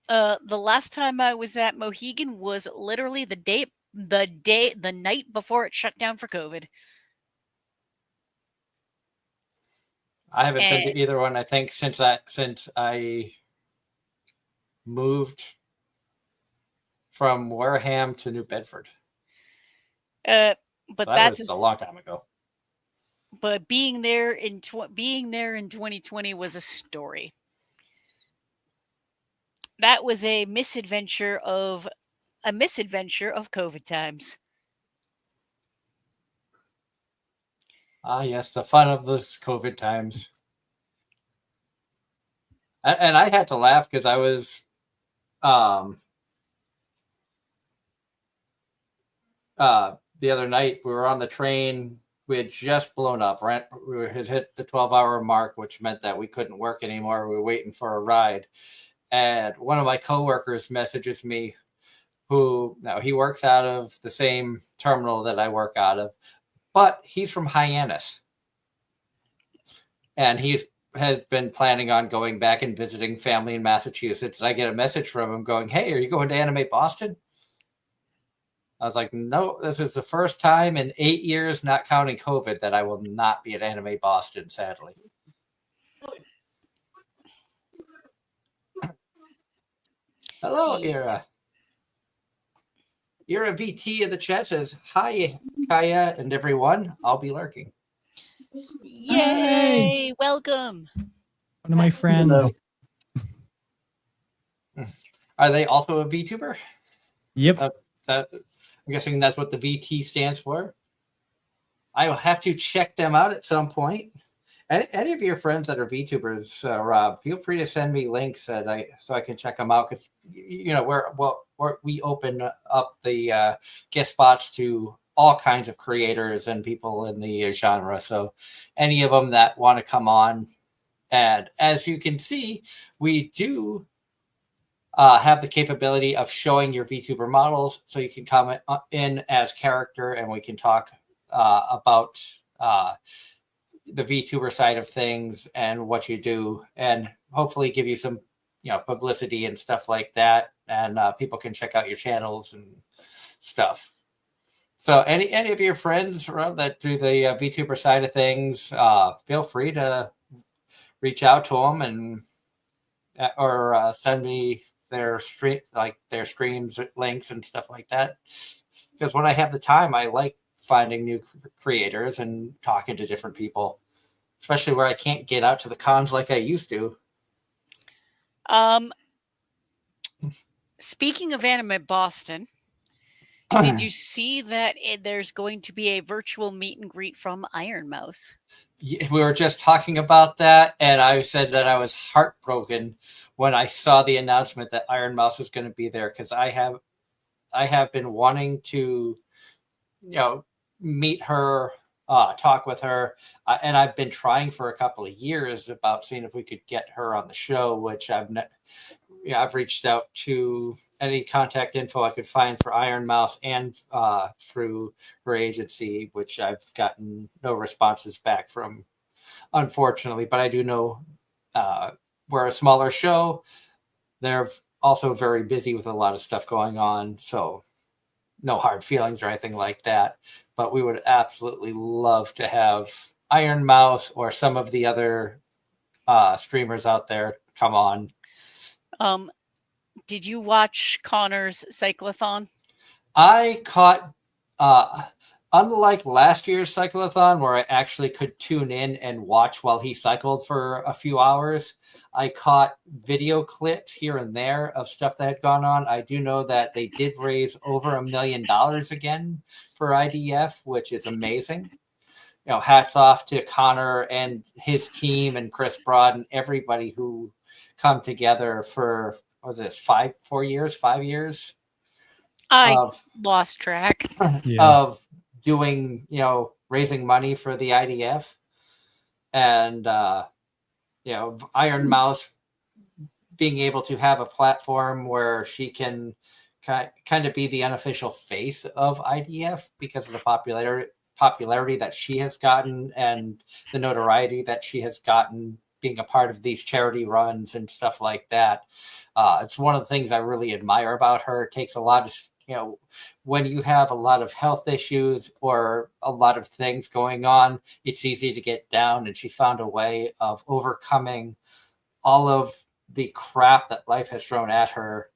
The last time I was at Mohegan was literally the night before it shut down for COVID. I haven't been to either one. I think since I moved from Wareham to New Bedford. But so that was a long time ago. But being there in 2020 was a story. That was a misadventure of COVID times. Ah, yes, the fun of those COVID times. And I had to laugh because I was the other night we were on the train. We had just blown up, right? We had hit the 12-hour mark, which meant that we couldn't work anymore. We were waiting for a ride. And one of my coworkers messages me, who now he works out of the same terminal that I work out of, but he's from Hyannis. And has been planning on going back and visiting family in Massachusetts. And I get a message from him going, "Hey, are you going to Anime Boston?" I was like, "No, this is the first time in 8 years, not counting COVID, that I will not be at Anime Boston, sadly." Hello, Ira. Ira VT in the chat says, "Hi, Kaya and everyone. I'll be lurking." Yay! Hey! Welcome. One of my friends. Are they also a VTuber? Yep. I'm guessing that's what the VT stands for. I will have to check them out at some point. Any of your friends that are VTubers, Rob, feel free to send me links so I can check them out. Because we open up the guest spots to all kinds of creators and people in the genre. So any of them that want to come on, and as you can see, we do have the capability of showing your VTuber models, so you can come in as character, and we can talk about the VTuber side of things and what you do, and hopefully give you some, publicity and stuff like that, and people can check out your channels and stuff. So any of your friends, Rob, that do the VTuber side of things, feel free to reach out to them and or send me their streams links and stuff like that. Because when I have the time, I like finding new creators and talking to different people, especially where I can't get out to the cons like I used to. Speaking of Anime Boston, did you see that there's going to be a virtual meet and greet from Iron Mouse? We were just talking about that, and I said that I was heartbroken when I saw the announcement that Iron Mouse was going to be there, because I have been wanting to, meet her, talk with her, and I've been trying for a couple of years about seeing if we could get her on the show, which I've reached out to any contact info I could find for Iron Mouse and through her agency, which I've gotten no responses back from, unfortunately. But I do know we're a smaller show. They're also very busy with a lot of stuff going on, so no hard feelings or anything like that. But we would absolutely love to have Iron Mouse or some of the other streamers out there come on. Did you watch Connor's cyclothon? I caught unlike last year's cyclothon, where I actually could tune in and watch while he cycled for a few hours, I caught video clips here and there of stuff that had gone on. I do know that they did raise over $1 million again for IDF, which is amazing. You know, hats off to Connor and his team and Chris Broad and everybody who come together for, what was this, 5 years I of lost track. of doing, you know, raising money for the IDF. And you know, Iron Mouse being able to have a platform where she can kind of be the unofficial face of IDF because of the popularity that she has gotten and the notoriety that she has gotten being a part of these charity runs and stuff like that. It's one of the things I really admire about her. It takes a lot of, you know, when you have a lot of health issues or a lot of things going on, it's easy to get down, and she found a way of overcoming all of the crap that life has thrown at her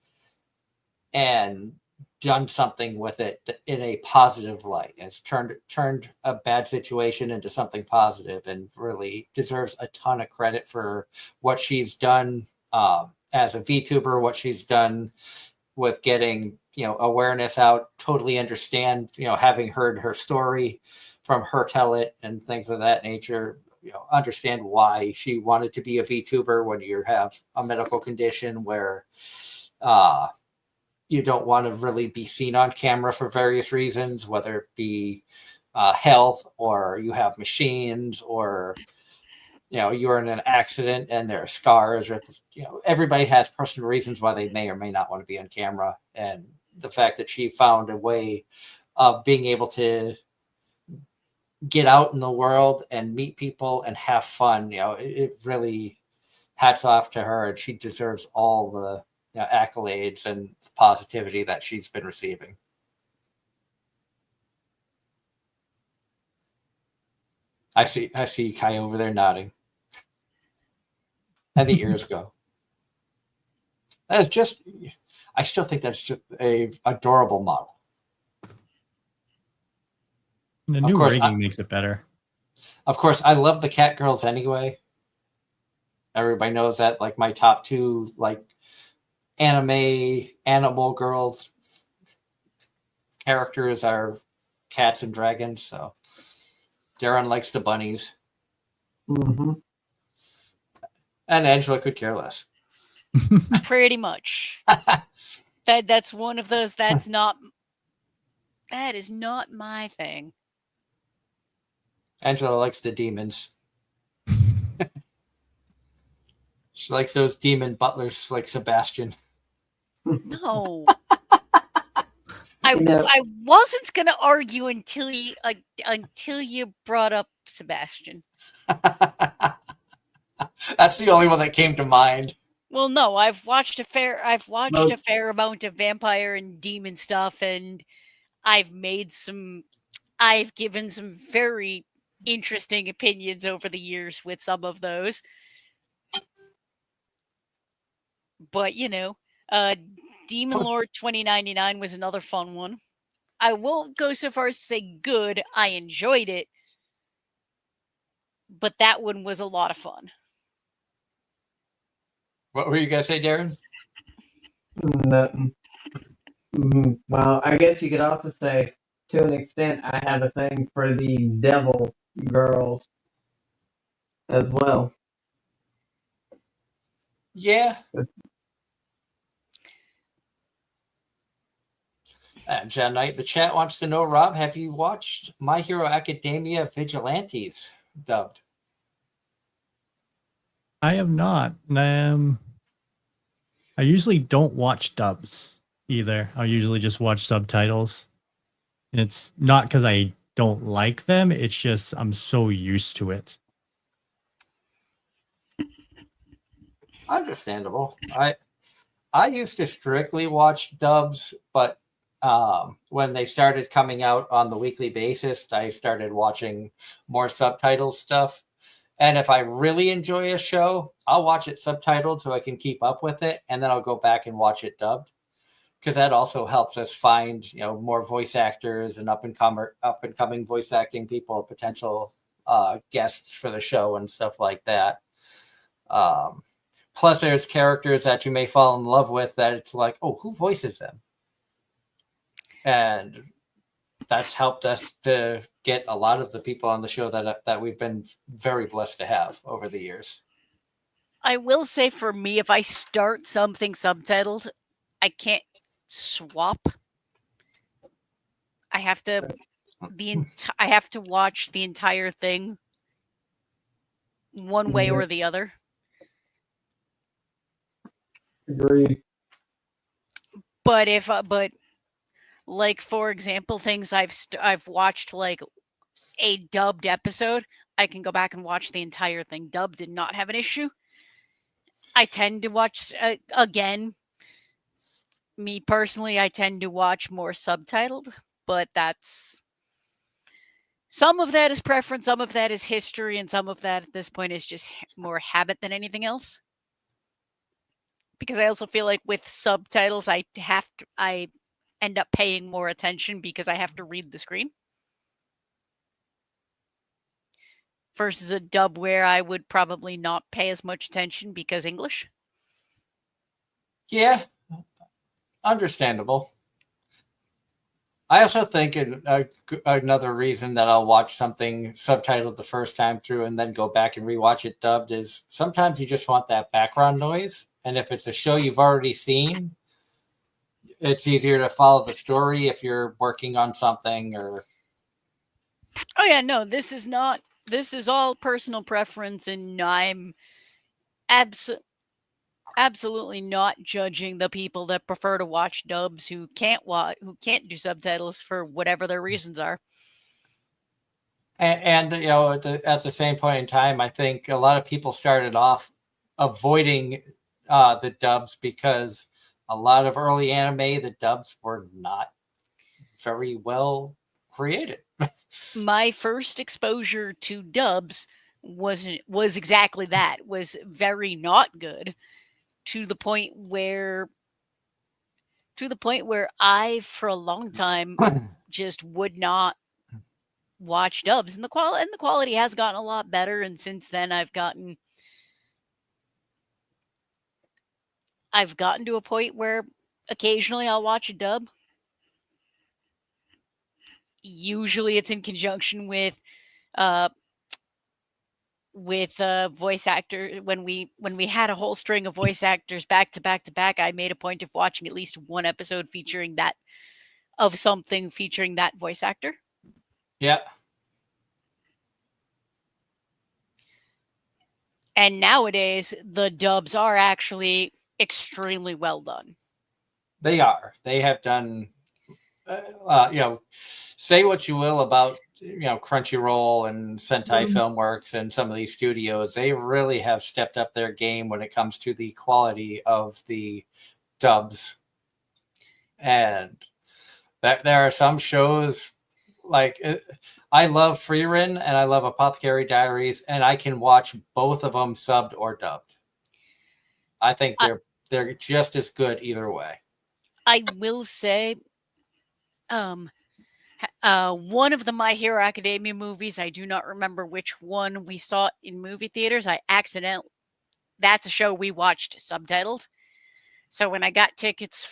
and done something with it in a positive light. It's turned a bad situation into something positive, and really deserves a ton of credit for what she's done as a VTuber, what she's done with getting, you know, awareness out. Totally understand, you know, having heard her story from her tell it and things of that nature, you know, understand why she wanted to be a VTuber when you have a medical condition where you don't want to really be seen on camera for various reasons, whether it be health, or you have machines, or, you know, you're in an accident and there are scars, or, you know, everybody has personal reasons why they may or may not want to be on camera. And the fact that she found a way of being able to get out in the world and meet people and have fun, you know, it really, hats off to her, and she deserves all the, you know, accolades and positivity that she's been receiving. I see Kai over there nodding. I think years ago. That's just, I still think that's just a adorable model. The Of new course, rigging makes it better. Of course, I love the cat girls anyway. Everybody knows that. Like, my top two, like, animal girls characters are cats and dragons. So Darren likes the bunnies. Mm-hmm. And Angela could care less. Pretty much. That's one of those. That is not my thing. Angela likes the demons. She likes those demon butlers like Sebastian. No. I wasn't gonna argue until you brought up Sebastian. That's the only one that came to mind. Well, no, I've watched a fair amount of vampire and demon stuff, and I've given some very interesting opinions over the years with some of those. But, you know, Demon Lord 2099 was another fun one. I won't go so far as to say good. I enjoyed it. But that one was a lot of fun. What were you going to say, Darren? Nothing. Well, I guess you could also say, to an extent, I have a thing for the devil girls as well. Yeah. John Knight, the chat wants to know, Rob, have you watched My Hero Academia Vigilantes dubbed? I have not. I usually don't watch dubs either. I usually just watch subtitles. And it's not because I don't like them. It's just I'm so used to it. Understandable. I used to strictly watch dubs, but when they started coming out on the weekly basis, I started watching more subtitle stuff. And if I really enjoy a show, I'll watch it subtitled so I can keep up with it, and then I'll go back and watch it dubbed. because that also helps us find more voice actors and up and coming voice acting people, potential guests for the show and stuff like that. Plus, there's characters that you may fall in love with that it's like, oh, who voices them? And that's helped us to get a lot of the people on the show that we've been very blessed to have over the years. I will say for me, if I start something subtitled, I can't swap. I have to I have to watch the entire thing one way or the other. Agreed. But like for example, things I've watched like a dubbed episode, I can go back and watch the entire thing. Dubbed did not have an issue. I tend to watch again. Me personally, I tend to watch more subtitled, but that's some of that is preference, some of that is history, and some of that at this point is just more habit than anything else. Because I also feel like with subtitles, I end up paying more attention because I have to read the screen. Versus a dub where I would probably not pay as much attention because English. Yeah, understandable. I also think another reason that I'll watch something subtitled the first time through and then go back and rewatch it dubbed is sometimes you just want that background noise. And if it's a show you've already seen, it's easier to follow the story if you're working on something or... Oh yeah, no, this is all personal preference, and I'm absolutely not judging the people that prefer to watch dubs who can't do subtitles for whatever their reasons are. And at the same point in time, I think a lot of people started off avoiding the dubs because a lot of early anime, the dubs were not very well created. My first exposure to dubs was exactly that. Was very not good. To the point where I, for a long time, just would not watch dubs, and the quality has gotten a lot better. And since then, I've gotten to a point where occasionally I'll watch a dub. Usually, it's in conjunction with voice actor. When we had a whole string of voice actors back to back to back, I made a point of watching at least one episode featuring that voice actor. Yeah. And nowadays, the dubs are actually extremely well done. They are. They have done, say what you will about, Crunchyroll and Sentai Filmworks and some of these studios. They really have stepped up their game when it comes to the quality of the dubs. And there are some shows, like I love Frieren and I love Apothecary Diaries, and I can watch both of them subbed or dubbed. I think they're just as good either way. I will say, one of the My Hero Academia movies, I do not remember which one we saw in movie theaters. That's a show we watched subtitled. So when I got tickets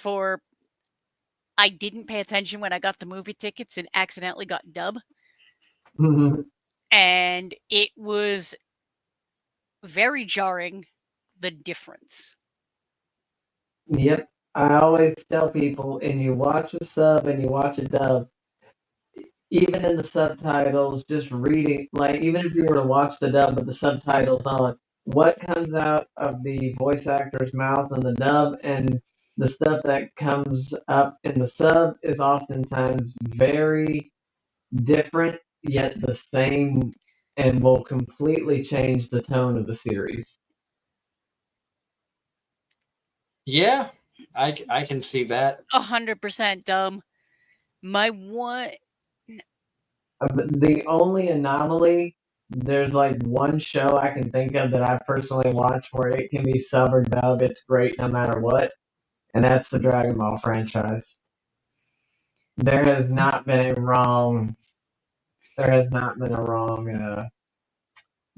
I didn't pay attention when I got the movie tickets and accidentally got dub. Mm-hmm. And it was very jarring, the difference. Yep. I always tell people, and you watch a sub and you watch a dub, even in the subtitles, just reading, like, even if you were to watch the dub with the subtitles on, what comes out of the voice actor's mouth in the dub and the stuff that comes up in the sub is oftentimes very different, yet the same, and will completely change the tone of the series. Yeah, I can see that. 100% my one. The only anomaly, there's like one show I can think of that I personally watch where it can be sub or dub. It's great no matter what. and that's the Dragon Ball franchise. There has not been a wrong. There has not been a wrong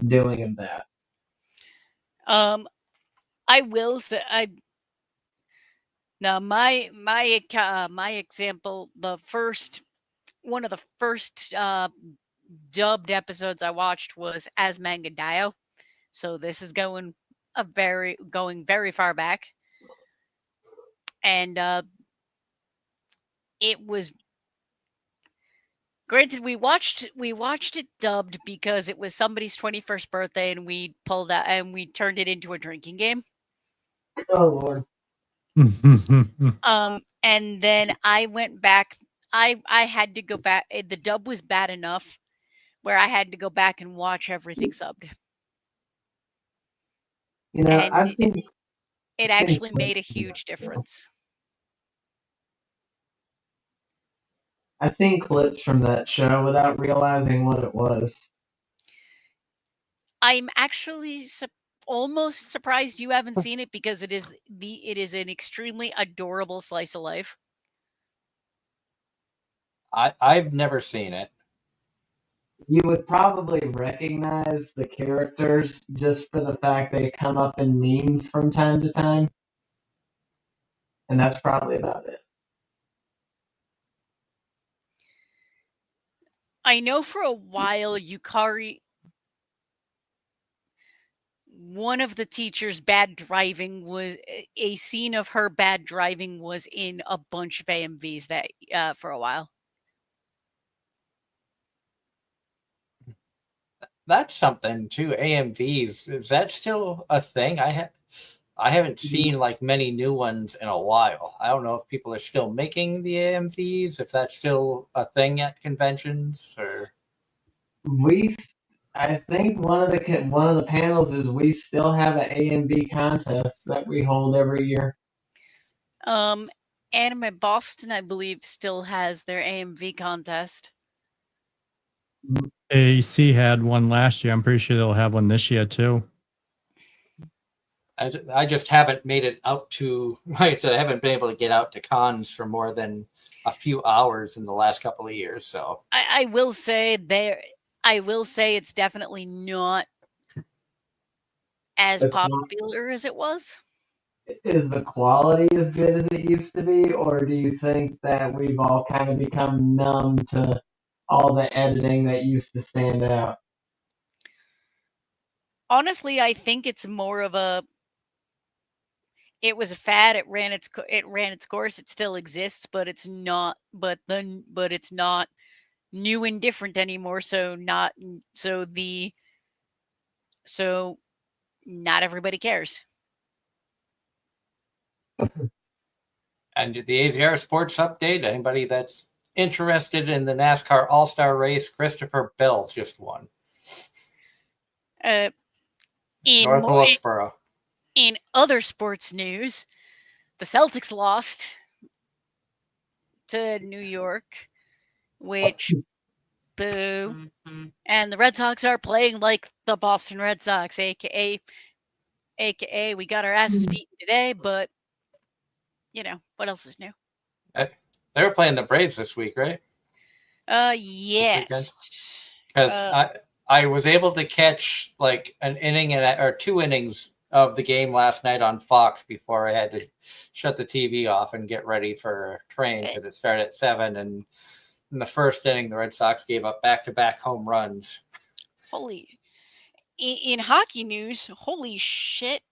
doing of that. I will say I now my example, one of the first dubbed episodes I watched was As Manga Dio. So this is going very far back. And it was granted we watched it dubbed because it was somebody's 21st birthday and we pulled out and we turned it into a drinking game. Oh Lord. And then I went back. I had to go back. The dub was bad enough where I had to go back and watch everything subbed. You know, And I've seen it actually made a huge difference. I've seen clips from that show without realizing what it was. I'm actually almost surprised you haven't seen it because it is an extremely adorable slice of life. I've never seen it. You would probably recognize the characters just for the fact they come up in memes from time to time. And that's probably about it. I know for a while Yukari, one of the teachers' bad driving was a scene of her bad driving was in a bunch of AMVs that for a while. That's something too. AMVs, is that still a thing? I haven't seen like many new ones in a while. I don't know if people are still making the AMVs, if that's still a thing at conventions, or I think one of the panels is we still have an A and B contest that we hold every year. Anime Boston, I believe, still has their AMV contest. AC had one last year. I'm pretty sure they'll have one this year too. I just haven't made it out to, like I said, I haven't been able to get out to cons for more than a few hours in the last couple of years. So I will say it's definitely not as popular as it was. Is the quality as good as it used to be, or do you think that we've all kind of become numb to all the editing that used to stand out? Honestly, I think it's more of it was a fad. It ran its course. It still exists, but it's not. But it's not new and different anymore. So not everybody cares. and the AZR sports update, anybody that's interested in the NASCAR All-Star race, Christopher Bell just won. In North Wilkesboro. In other sports news, the Celtics lost to New York, which boo. And the Red Sox are playing like the Boston Red Sox, aka we got our asses beaten today, but you know, what else is new? They were playing the Braves this week, right? Yes. Because I was able to catch like an inning or 2 innings of the game last night on Fox before I had to shut the TV off and get ready for train because it started at 7. And in the first inning, the Red Sox gave up back-to-back home runs. In hockey news, holy shit,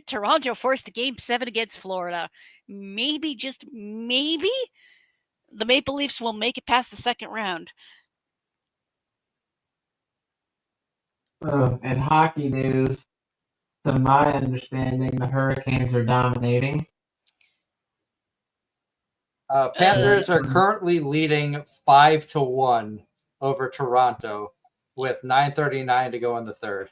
Toronto forced a Game 7 against Florida. Maybe, just maybe, the Maple Leafs will make it past the second round. In hockey news, to my understanding, the Hurricanes are dominating. Panthers are currently leading 5-1 over Toronto with 9:39 to go in the third.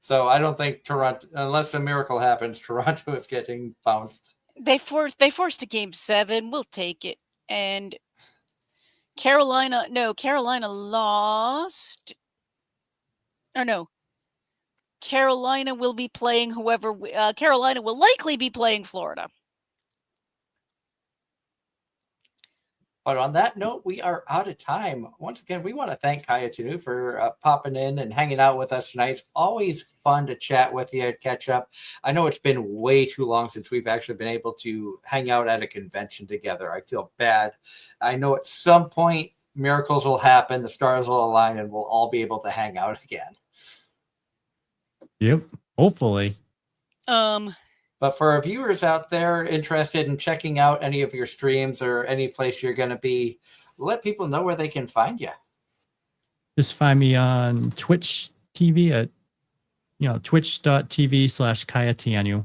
So I don't think Toronto, unless a miracle happens, Toronto is getting bounced. They forced a Game 7. We'll take it. And Carolina lost. Or no. Carolina will be playing Carolina will likely be playing Florida. But on that note, we are out of time. Once again, we want to thank Kaya Tanu for popping in and hanging out with us tonight. It's always fun to chat with you and catch up. I know it's been way too long since we've actually been able to hang out at a convention together. I feel bad. I know at some point miracles will happen, the stars will align, and we'll all be able to hang out again. Yep. Hopefully. But for our viewers out there interested in checking out any of your streams or any place you're going to be, let people know where they can find you. Just find me on Twitch TV at, twitch.tv/Kayatianu.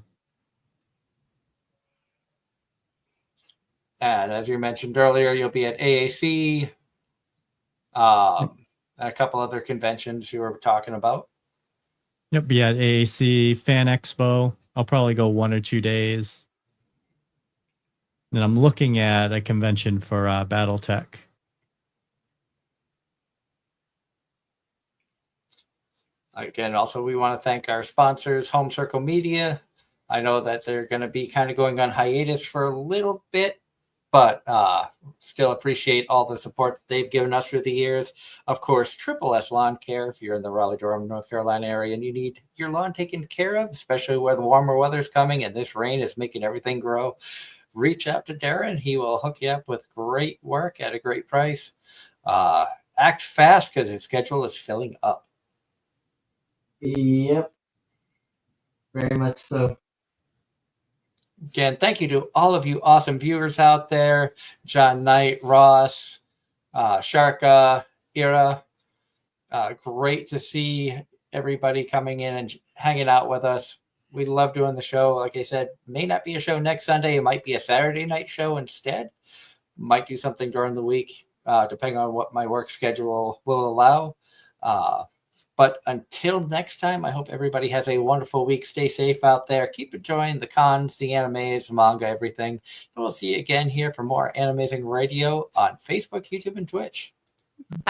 And as you mentioned earlier, you'll be at AAC and a couple other conventions you were talking about. Yep, be at AAC Fan Expo. I'll probably go 1 or 2 days. And I'm looking at a convention for BattleTech. Again, also, we want to thank our sponsors, Home Circle Media. I know that they're going to be kind of going on hiatus for a little bit, but still appreciate all the support that they've given us through the years. Of course, Triple S Lawn Care, if you're in the Raleigh-Durham, North Carolina area and you need your lawn taken care of, especially where the warmer weather's coming and this rain is making everything grow, reach out to Darren. He will hook you up with great work at a great price. Act fast because his schedule is filling up. Yep. Very much so. Again, thank you to all of you awesome viewers out there. John Knight, Ross, Sharka, Ira. Great to see everybody coming in and hanging out with us. We love doing the show. Like I said, may not be a show next Sunday. It might be a Saturday night show instead. Might do something during the week, depending on what my work schedule will allow. But until next time, I hope everybody has a wonderful week. Stay safe out there. Keep enjoying the cons, the animes, manga, everything. And we'll see you again here for more Anime-Zing Radio on Facebook, YouTube, and Twitch.